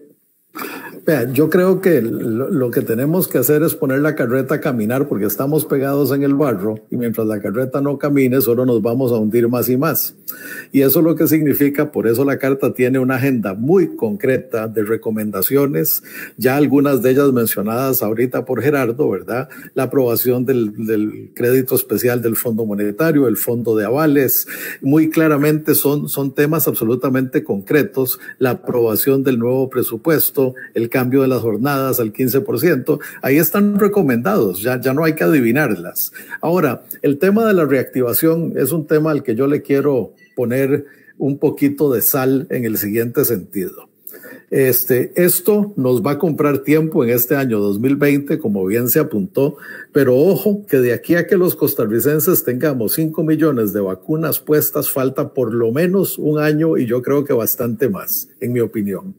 Vea, yo creo que lo que tenemos que hacer es poner la carreta a caminar porque estamos pegados en el barro y mientras la carreta no camine solo nos vamos a hundir más y más. Y eso es lo que significa, por eso la carta tiene una agenda muy concreta de recomendaciones, ya algunas de ellas mencionadas ahorita por Gerardo, ¿verdad? La aprobación del crédito especial del Fondo Monetario, el Fondo de Avales, muy claramente son temas absolutamente concretos, la aprobación del nuevo presupuesto, el cambio de las jornadas al 15%, ahí están recomendados, ya no hay que adivinarlas. Ahora, el tema de la reactivación es un tema al que yo le quiero poner un poquito de sal en el siguiente sentido. Esto nos va a comprar tiempo en este año 2020, como bien se apuntó, pero ojo que de aquí a que los costarricenses tengamos 5 millones de vacunas puestas, falta por lo menos un año y yo creo que bastante más, en mi opinión.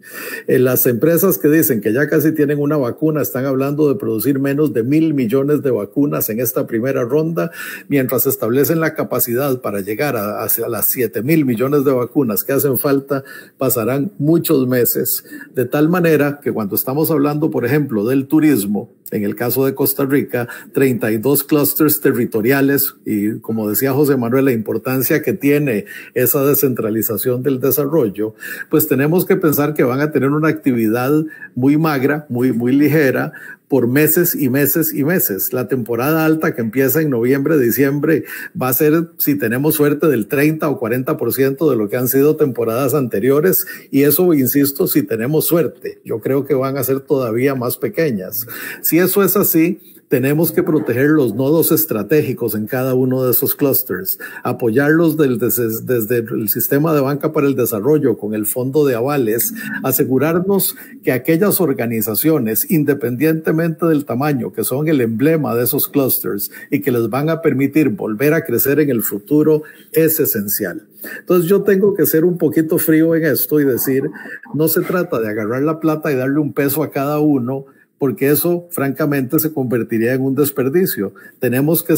Las empresas que dicen que ya casi tienen una vacuna están hablando de producir menos de 1.000 millones de vacunas en esta primera ronda, mientras establecen la capacidad para llegar hacia las 7.000 millones de vacunas que hacen falta, pasarán muchos meses. De tal manera que cuando estamos hablando, por ejemplo, del turismo, en el caso de Costa Rica, 32 clústeres territoriales y, como decía José Manuel, la importancia que tiene esa descentralización del desarrollo, pues tenemos que pensar que van a tener una actividad muy magra, muy ligera, por meses y meses y meses. La temporada alta que empieza en noviembre, diciembre, va a ser, si tenemos suerte, del 30 o 40% de lo que han sido temporadas anteriores. Y eso, insisto, si tenemos suerte. Yo creo que van a ser todavía más pequeñas. Si eso es así, tenemos que proteger los nodos estratégicos en cada uno de esos clústeres, apoyarlos desde el sistema de banca para el desarrollo con el fondo de avales, asegurarnos que aquellas organizaciones, independientemente del tamaño, que son el emblema de esos clústeres y que les van a permitir volver a crecer en el futuro, es esencial. Entonces yo tengo que ser un poquito frío en esto y decir, no se trata de agarrar la plata y darle un peso a cada uno, porque eso, francamente, se convertiría en un desperdicio. Tenemos que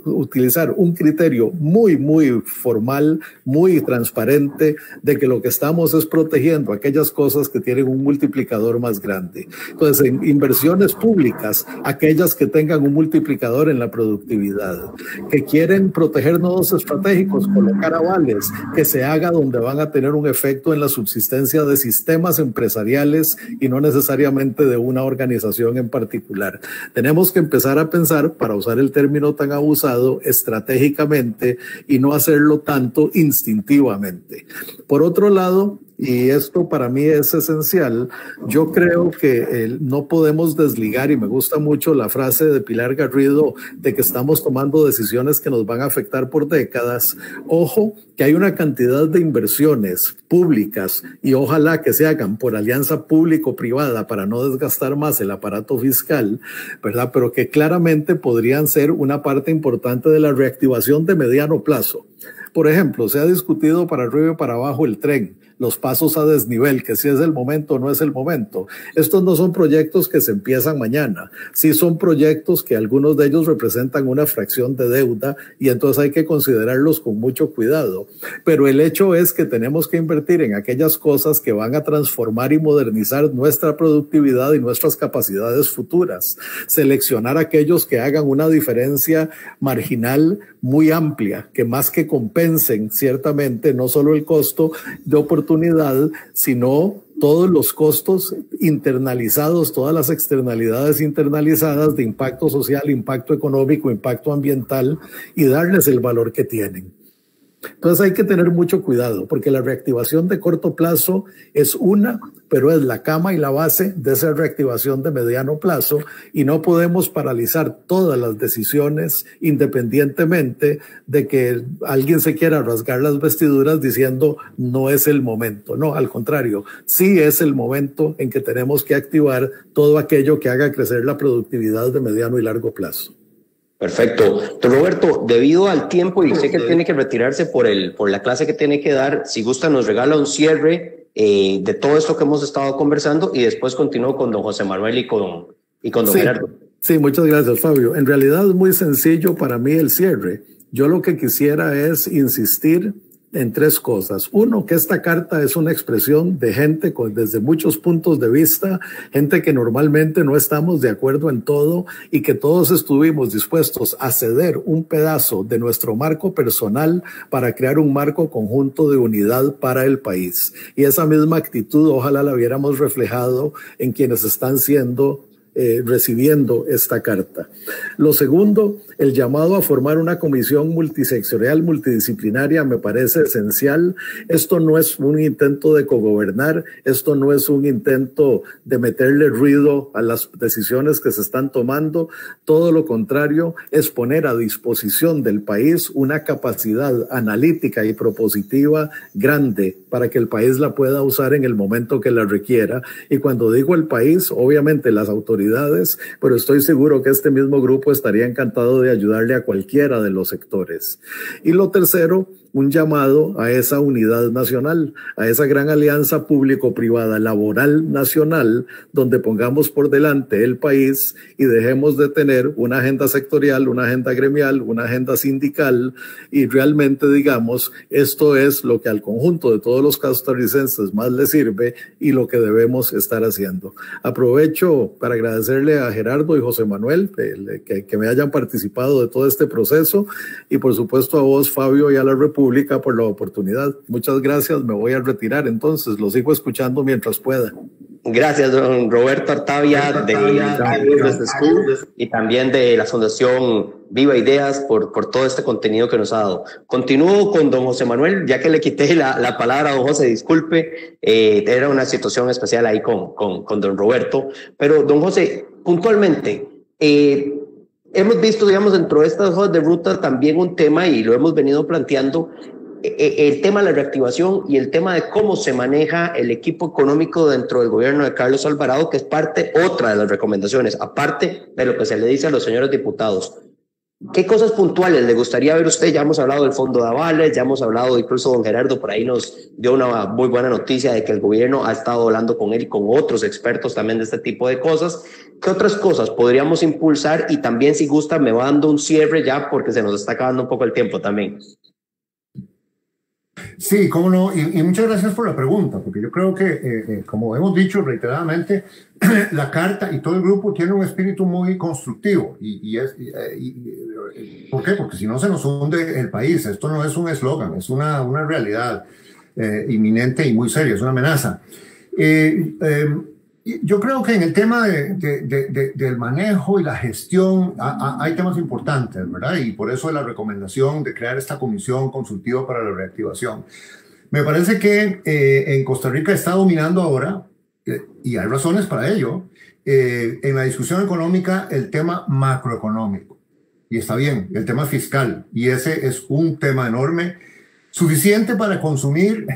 utilizar un criterio muy formal, muy transparente, de que lo que estamos es protegiendo aquellas cosas que tienen un multiplicador más grande. Entonces, en inversiones públicas, aquellas que tengan un multiplicador en la productividad, que quieren proteger nodos estratégicos, colocar avales, que se haga donde van a tener un efecto en la subsistencia de sistemas empresariales y no necesariamente de una organización en particular. Tenemos que empezar a pensar, para usar el término tan abusado, estratégicamente y no hacerlo tanto instintivamente. Por otro lado, y esto para mí es esencial, yo creo que no podemos desligar, y me gusta mucho la frase de Pilar Garrido de que estamos tomando decisiones que nos van a afectar por décadas. Ojo, que hay una cantidad de inversiones públicas y ojalá que se hagan por alianza público-privada para no desgastar más el aparato fiscal, ¿verdad? Pero que claramente podrían ser una parte importante de la reactivación de mediano plazo. Por ejemplo, se ha discutido para arriba y para abajo el tren, los pasos a desnivel, que si es el momento o no es el momento. Estos no son proyectos que se empiezan mañana. Sí son proyectos que algunos de ellos representan una fracción de deuda y entonces hay que considerarlos con mucho cuidado. Pero el hecho es que tenemos que invertir en aquellas cosas que van a transformar y modernizar nuestra productividad y nuestras capacidades futuras. Seleccionar aquellos que hagan una diferencia marginal muy amplia, que más que compensen ciertamente no solo el costo de oportunidad, sino todos los costos internalizados, todas las externalidades internalizadas de impacto social, impacto económico, impacto ambiental, y darles el valor que tienen. Entonces hay que tener mucho cuidado porque la reactivación de corto plazo es pero es la cama y la base de esa reactivación de mediano plazo y no podemos paralizar todas las decisiones independientemente de que alguien se quiera rasgar las vestiduras diciendo no es el momento. No, al contrario, sí es el momento en que tenemos que activar todo aquello que haga crecer la productividad de mediano y largo plazo. Perfecto. Don Roberto, debido al tiempo, y sé que tiene que retirarse por la clase que tiene que dar, si gusta nos regala un cierre de todo esto que hemos estado conversando y después continúo con don José Manuel y con don Gerardo. Sí, muchas gracias, Fabio. En realidad es muy sencillo para mí el cierre. Yo lo que quisiera es insistir en tres cosas. Uno, que esta carta es una expresión de gente desde muchos puntos de vista, gente que normalmente no estamos de acuerdo en todo y que todos estuvimos dispuestos a ceder un pedazo de nuestro marco personal para crear un marco conjunto de unidad para el país. Y esa misma actitud ojalá la viéramos reflejado en quienes están siendo recibiendo esta carta. Lo segundo, el llamado a formar una comisión multisectorial, multidisciplinaria, me parece esencial. Esto no es un intento de cogobernar, esto no es un intento de meterle ruido a las decisiones que se están tomando, todo lo contrario, es poner a disposición del país una capacidad analítica y propositiva grande para que el país la pueda usar en el momento que la requiera. Y cuando digo el país, obviamente las autoridades, pero estoy seguro que este mismo grupo estaría encantado de ayudarle a cualquiera de los sectores. Y lo tercero, un llamado a esa unidad nacional, a esa gran alianza público-privada laboral nacional, donde pongamos por delante el país y dejemos de tener una agenda sectorial, una agenda gremial, una agenda sindical, y realmente digamos, esto es lo que al conjunto de todos los costarricenses más les sirve y lo que debemos estar haciendo. Aprovecho para agradecerle a Gerardo y José Manuel que me hayan participado de todo este proceso, y por supuesto a vos, Fabio, y a la República por la oportunidad. Muchas gracias, me voy a retirar entonces, lo sigo escuchando mientras pueda. Gracias, don Roberto Artavia de School y también de la Fundación Viva Ideas por todo este contenido que nos ha dado. Continúo con don José Manuel, ya que le quité la palabra a don José, disculpe, era una situación especial ahí con don Roberto, pero don José, puntualmente, hemos visto, digamos, dentro de estas hojas de ruta también un tema, y lo hemos venido planteando, el tema de la reactivación y el tema de cómo se maneja el equipo económico dentro del gobierno de Carlos Alvarado, que es otra de las recomendaciones, aparte de lo que se le dice a los señores diputados. ¿Qué cosas puntuales le gustaría ver usted? Ya hemos hablado del fondo de avales, ya hemos hablado, incluso don Gerardo por ahí nos dio una muy buena noticia de que el gobierno ha estado hablando con él y con otros expertos también de este tipo de cosas. ¿Qué otras cosas podríamos impulsar? Y también, si gusta, me va dando un cierre ya porque se nos está acabando un poco el tiempo también. Sí, cómo no, y muchas gracias por la pregunta, porque yo creo que, como hemos dicho reiteradamente, la carta y todo el grupo tiene un espíritu muy constructivo. ¿Por qué? Porque si no se nos hunde el país. Esto no es un eslogan, es una realidad inminente y muy seria, es una amenaza. Yo creo que en el tema del manejo y la gestión hay temas importantes, ¿verdad? Y por eso la recomendación de crear esta comisión consultiva para la reactivación. Me parece que en Costa Rica está dominando ahora, y hay razones para ello, en la discusión económica el tema macroeconómico. Y está bien, el tema fiscal. Y ese es un tema enorme, suficiente para consumir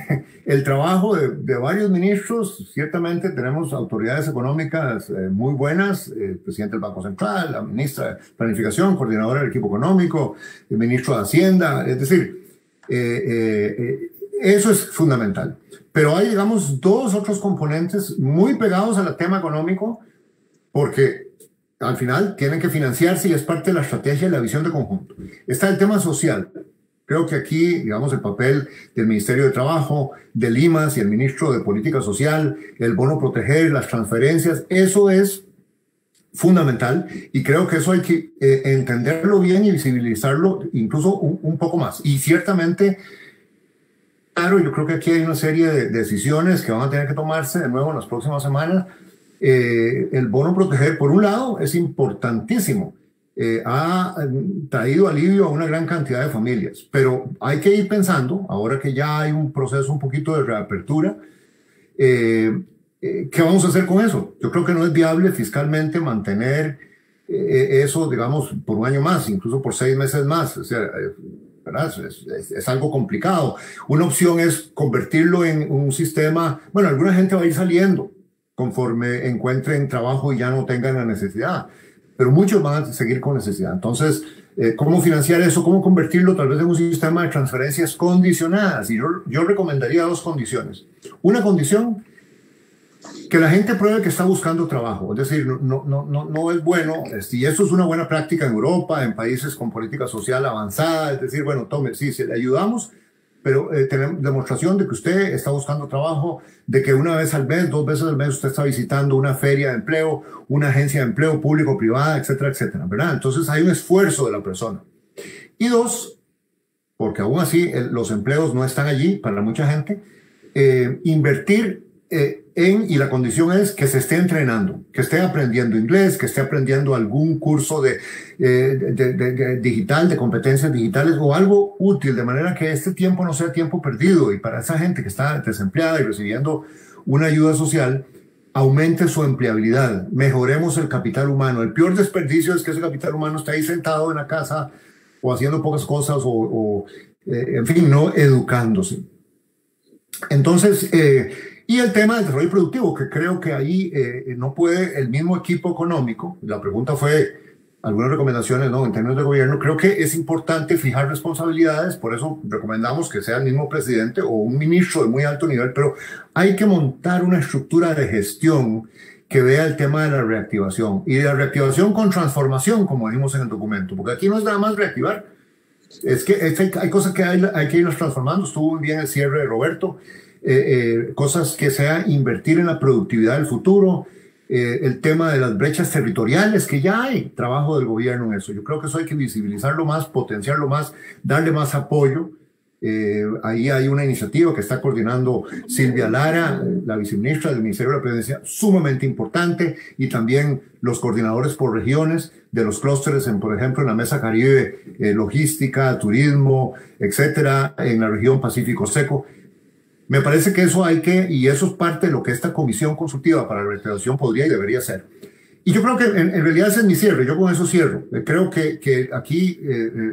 el trabajo de varios ministros. Ciertamente tenemos autoridades económicas muy buenas, el presidente del Banco Central, la ministra de Planificación, coordinadora del equipo económico, el ministro de Hacienda, es decir, eso es fundamental. Pero hay, digamos, dos otros componentes muy pegados al tema económico, porque al final tienen que financiarse y es parte de la estrategia y la visión de conjunto. Está el tema social. Creo que aquí, digamos, el papel del Ministerio de Trabajo, del IMAS y el Ministro de Política Social, el bono proteger, las transferencias, eso es fundamental, y creo que eso hay que entenderlo bien y visibilizarlo incluso un poco más. Y ciertamente, claro, yo creo que aquí hay una serie de decisiones que van a tener que tomarse de nuevo en las próximas semanas. El bono proteger, por un lado, es importantísimo. Ha traído alivio a una gran cantidad de familias, pero hay que ir pensando, ahora que ya hay un proceso un poquito de reapertura, ¿qué vamos a hacer con eso? Yo creo que no es viable fiscalmente mantener eso, digamos, por un año más, incluso por 6 meses más. O sea, ¿verdad? Es algo complicado. Una opción es convertirlo en un sistema. Bueno, alguna gente va a ir saliendo conforme encuentren trabajo y ya no tengan la necesidad, pero muchos van a seguir con necesidad. Entonces, ¿cómo financiar eso? ¿Cómo convertirlo tal vez en un sistema de transferencias condicionadas? Y yo recomendaría 2 condiciones. Una condición, que la gente pruebe que está buscando trabajo. Es decir, no es bueno, y eso es una buena práctica en Europa, en países con política social avanzada, es decir, bueno, tome, sí, le ayudamos, pero tenemos demostración de que usted está buscando trabajo, de que una vez al mes, 2 veces al mes usted está visitando una feria de empleo, una agencia de empleo público-privada, etcétera, etcétera, ¿verdad? Entonces hay un esfuerzo de la persona. Y 2, porque aún así los empleos no están allí para mucha gente, invertir y la condición es que se esté entrenando, que esté aprendiendo inglés, que esté aprendiendo algún curso de digital, de competencias digitales o algo útil, de manera que este tiempo no sea tiempo perdido, y para esa gente que está desempleada y recibiendo una ayuda social, aumente su empleabilidad, mejoremos el capital humano. El peor desperdicio es que ese capital humano está ahí sentado en la casa o haciendo pocas cosas en fin, no educándose. Entonces, y el tema del desarrollo productivo, que creo que ahí no puede el mismo equipo económico. La pregunta fue algunas recomendaciones, ¿no? En términos de gobierno, creo que es importante fijar responsabilidades, por eso recomendamos que sea el mismo presidente o un ministro de muy alto nivel, pero hay que montar una estructura de gestión que vea el tema de la reactivación, y de la reactivación con transformación, como dijimos en el documento, porque aquí no es nada más reactivar, es que hay cosas que hay que irlas transformando. Estuvo muy bien el cierre de Roberto, cosas que sea invertir en la productividad del futuro, el tema de las brechas territoriales, que ya hay trabajo del gobierno en eso. Yo creo que eso hay que visibilizarlo más, potenciarlo más, darle más apoyo. Ahí hay una iniciativa que está coordinando Silvia Lara, la viceministra del Ministerio de la Presidencia, sumamente importante, y también los coordinadores por regiones de los clústeres, por ejemplo, en la Mesa Caribe, logística, turismo, etcétera, en la región Pacífico Seco. Me parece que eso y eso es parte de lo que esta comisión consultiva para la reactivación podría y debería hacer. Y yo creo que en realidad ese es mi cierre, yo con eso cierro. Creo que aquí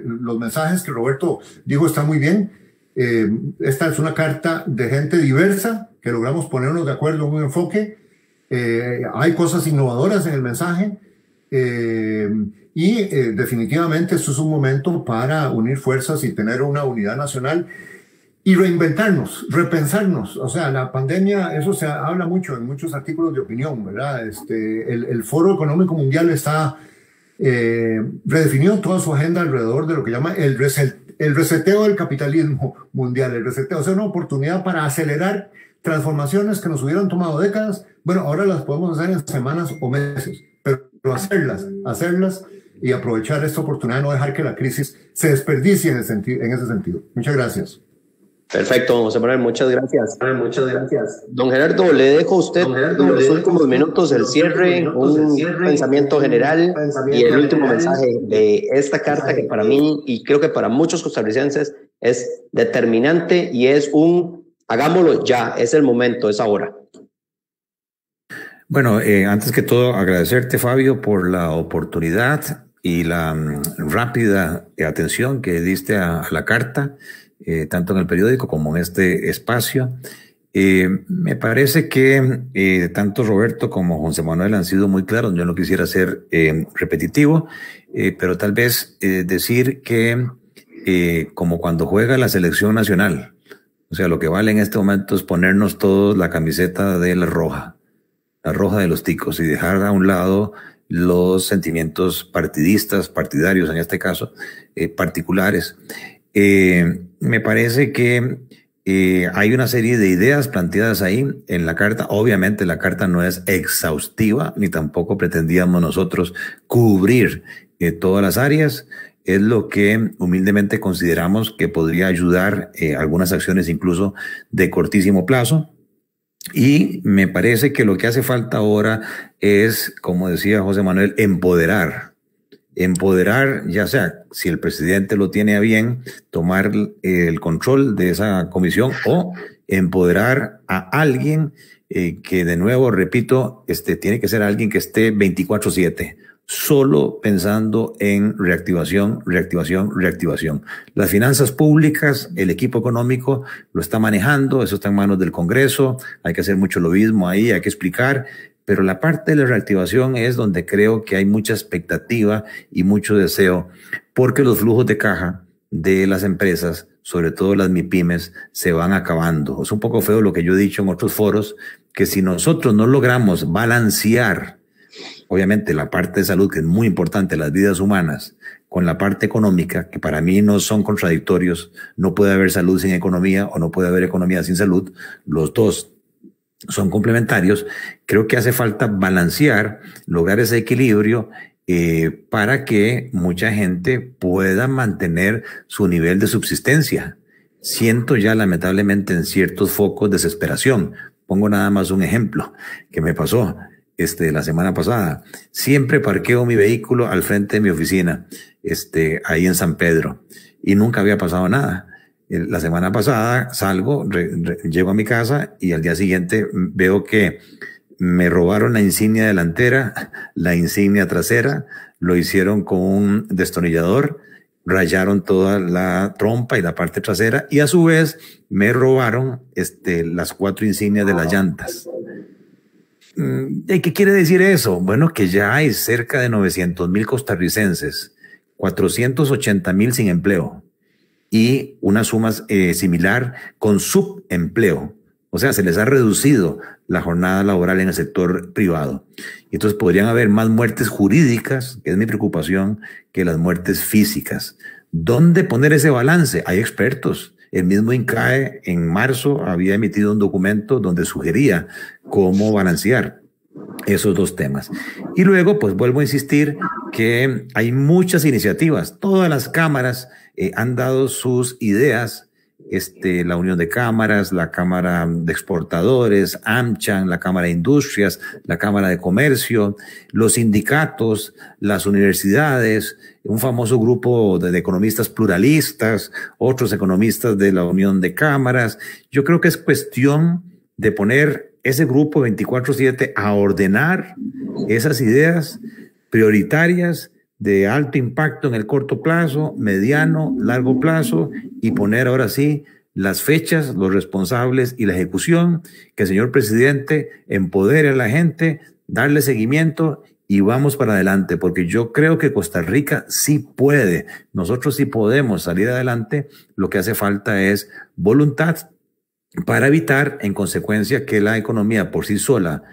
los mensajes que Roberto dijo están muy bien. Esta es una carta de gente diversa, que logramos ponernos de acuerdo en un enfoque. Hay cosas innovadoras en el mensaje. Definitivamente esto es un momento para unir fuerzas y tener una unidad nacional y reinventarnos, repensarnos. O sea, la pandemia, eso se habla mucho en muchos artículos de opinión, ¿verdad? El Foro Económico Mundial está redefinió toda su agenda alrededor de lo que llama el reseteo del capitalismo mundial, el reseteo, o sea, una oportunidad para acelerar transformaciones que nos hubieran tomado décadas. Bueno, ahora las podemos hacer en semanas o meses, pero hacerlas y aprovechar esta oportunidad, no dejar que la crisis se desperdicie en ese sentido. Muchas gracias. Perfecto, José Manuel, muchas gracias. Muchas gracias. Don Gerardo, le dejo a usted en los últimos minutos el cierre, un pensamiento general y el último mensaje de esta carta, que para mí y creo que para muchos costarricenses es determinante, y es hagámoslo ya, es el momento, es ahora. Bueno, antes que todo agradecerte, Fabio, por la oportunidad y la rápida atención que diste a la carta, tanto en el periódico como en este espacio. Me parece que tanto Roberto como José Manuel han sido muy claros. Yo no quisiera ser repetitivo, pero tal vez decir que como cuando juega la selección nacional, o sea, lo que vale en este momento es ponernos todos la camiseta de la roja de los ticos, y dejar a un lado los sentimientos partidarios en este caso, particulares. Me parece que hay una serie de ideas planteadas ahí en la carta. Obviamente la carta no es exhaustiva, ni tampoco pretendíamos nosotros cubrir todas las áreas. Es lo que humildemente consideramos que podría ayudar algunas acciones incluso de cortísimo plazo. Y me parece que lo que hace falta ahora es, como decía José Manuel, empoderar, ya sea, si el presidente lo tiene a bien, tomar el control de esa comisión, o empoderar a alguien que, de nuevo, repito, tiene que ser alguien que esté 24/7, solo pensando en reactivación. Las finanzas públicas, el equipo económico lo está manejando, eso está en manos del Congreso, hay que hacer mucho lobismo ahí, hay que explicar, pero la parte de la reactivación es donde creo que hay mucha expectativa y mucho deseo, porque los flujos de caja de las empresas, sobre todo las MIPYMES, se van acabando. Es un poco feo lo que yo he dicho en otros foros, que si nosotros no logramos balancear, obviamente, la parte de salud, que es muy importante, las vidas humanas, con la parte económica, que para mí no son contradictorios, no puede haber salud sin economía o no puede haber economía sin salud, los dos son complementarios. Creo que hace falta balancear, lograr ese equilibrio para que mucha gente pueda mantener su nivel de subsistencia. Siento ya lamentablemente en ciertos focos desesperación, Pongo nada más un ejemplo que me pasó la semana pasada. Siempre parqueo mi vehículo al frente de mi oficina, ahí en San Pedro, y nunca había pasado nada. La semana pasada salgo, llego a mi casa y al día siguiente veo que me robaron la insignia delantera, la insignia trasera, lo hicieron con un destornillador, rayaron toda la trompa y la parte trasera y a su vez me robaron las 4 insignias de las llantas. ¿Qué quiere decir eso? Bueno, que ya hay cerca de 900,000 costarricenses, 480,000 sin empleo y una suma similar con subempleo. O sea, se les ha reducido la jornada laboral en el sector privado. Y entonces podrían haber más muertes jurídicas, que es mi preocupación, que las muertes físicas. ¿Dónde poner ese balance? Hay expertos. El mismo INCAE en marzo había emitido un documento donde sugería cómo balancear esos dos temas. Y luego, pues vuelvo a insistir que hay muchas iniciativas. Todas las cámaras han dado sus ideas. La Unión de Cámaras, la Cámara de Exportadores, AmCham, la Cámara de Industrias, la Cámara de Comercio, los sindicatos, las universidades, un famoso grupo de economistas pluralistas, otros economistas de la Unión de Cámaras. Yo creo que es cuestión de poner ese grupo 24/7 a ordenar esas ideas prioritarias de alto impacto en el corto plazo, mediano, largo plazo y poner ahora sí las fechas, los responsables y la ejecución, que el señor presidente empodere a la gente, darle seguimiento y vamos para adelante, porque yo creo que Costa Rica sí puede, nosotros sí podemos salir adelante, lo que hace falta es voluntad para evitar en consecuencia que la economía por sí sola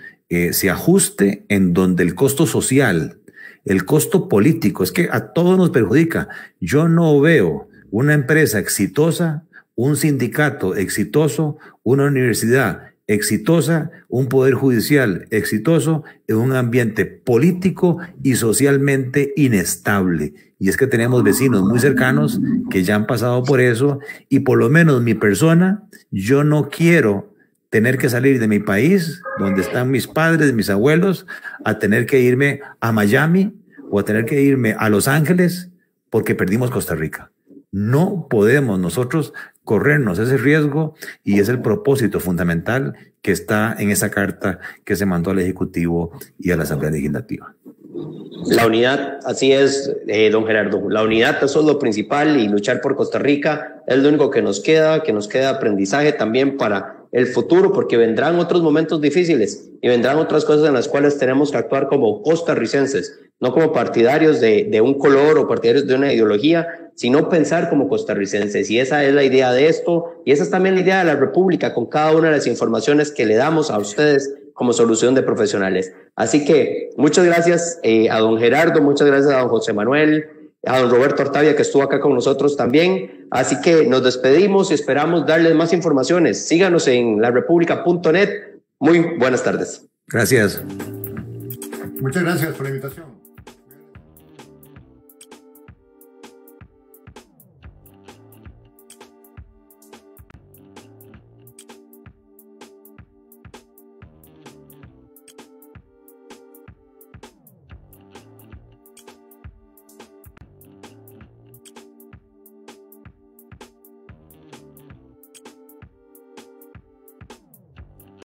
se ajuste en donde el costo social, el costo político, es que a todos nos perjudica. Yo no veo una empresa exitosa, un sindicato exitoso, una universidad exitosa, un poder judicial exitoso en un ambiente político y socialmente inestable. Y es que tenemos vecinos muy cercanos que ya han pasado por eso y por lo menos mi persona, yo no quiero tener que salir de mi país, donde están mis padres, mis abuelos, a tener que irme a Miami o a tener que irme a Los Ángeles porque perdimos Costa Rica. No podemos nosotros corrernos ese riesgo y es el propósito fundamental que está en esa carta que se mandó al Ejecutivo y a la Asamblea Legislativa. La unidad, así es, don Gerardo, la unidad eso es lo principal y luchar por Costa Rica es lo único que nos queda aprendizaje también para el futuro, porque vendrán otros momentos difíciles y vendrán otras cosas en las cuales tenemos que actuar como costarricenses, no como partidarios de un color o partidarios de una ideología, sino pensar como costarricenses. Y esa es la idea de esto, y esa es también la idea de la República, con cada una de las informaciones que le damos a ustedes como solución de profesionales. Así que muchas gracias a don Gerardo, muchas gracias a don José Manuel, a don Roberto Artavia, que estuvo acá con nosotros también. Así que nos despedimos y esperamos darles más informaciones. Síganos en larepublica.net. Muy buenas tardes. Gracias. Muchas gracias por la invitación.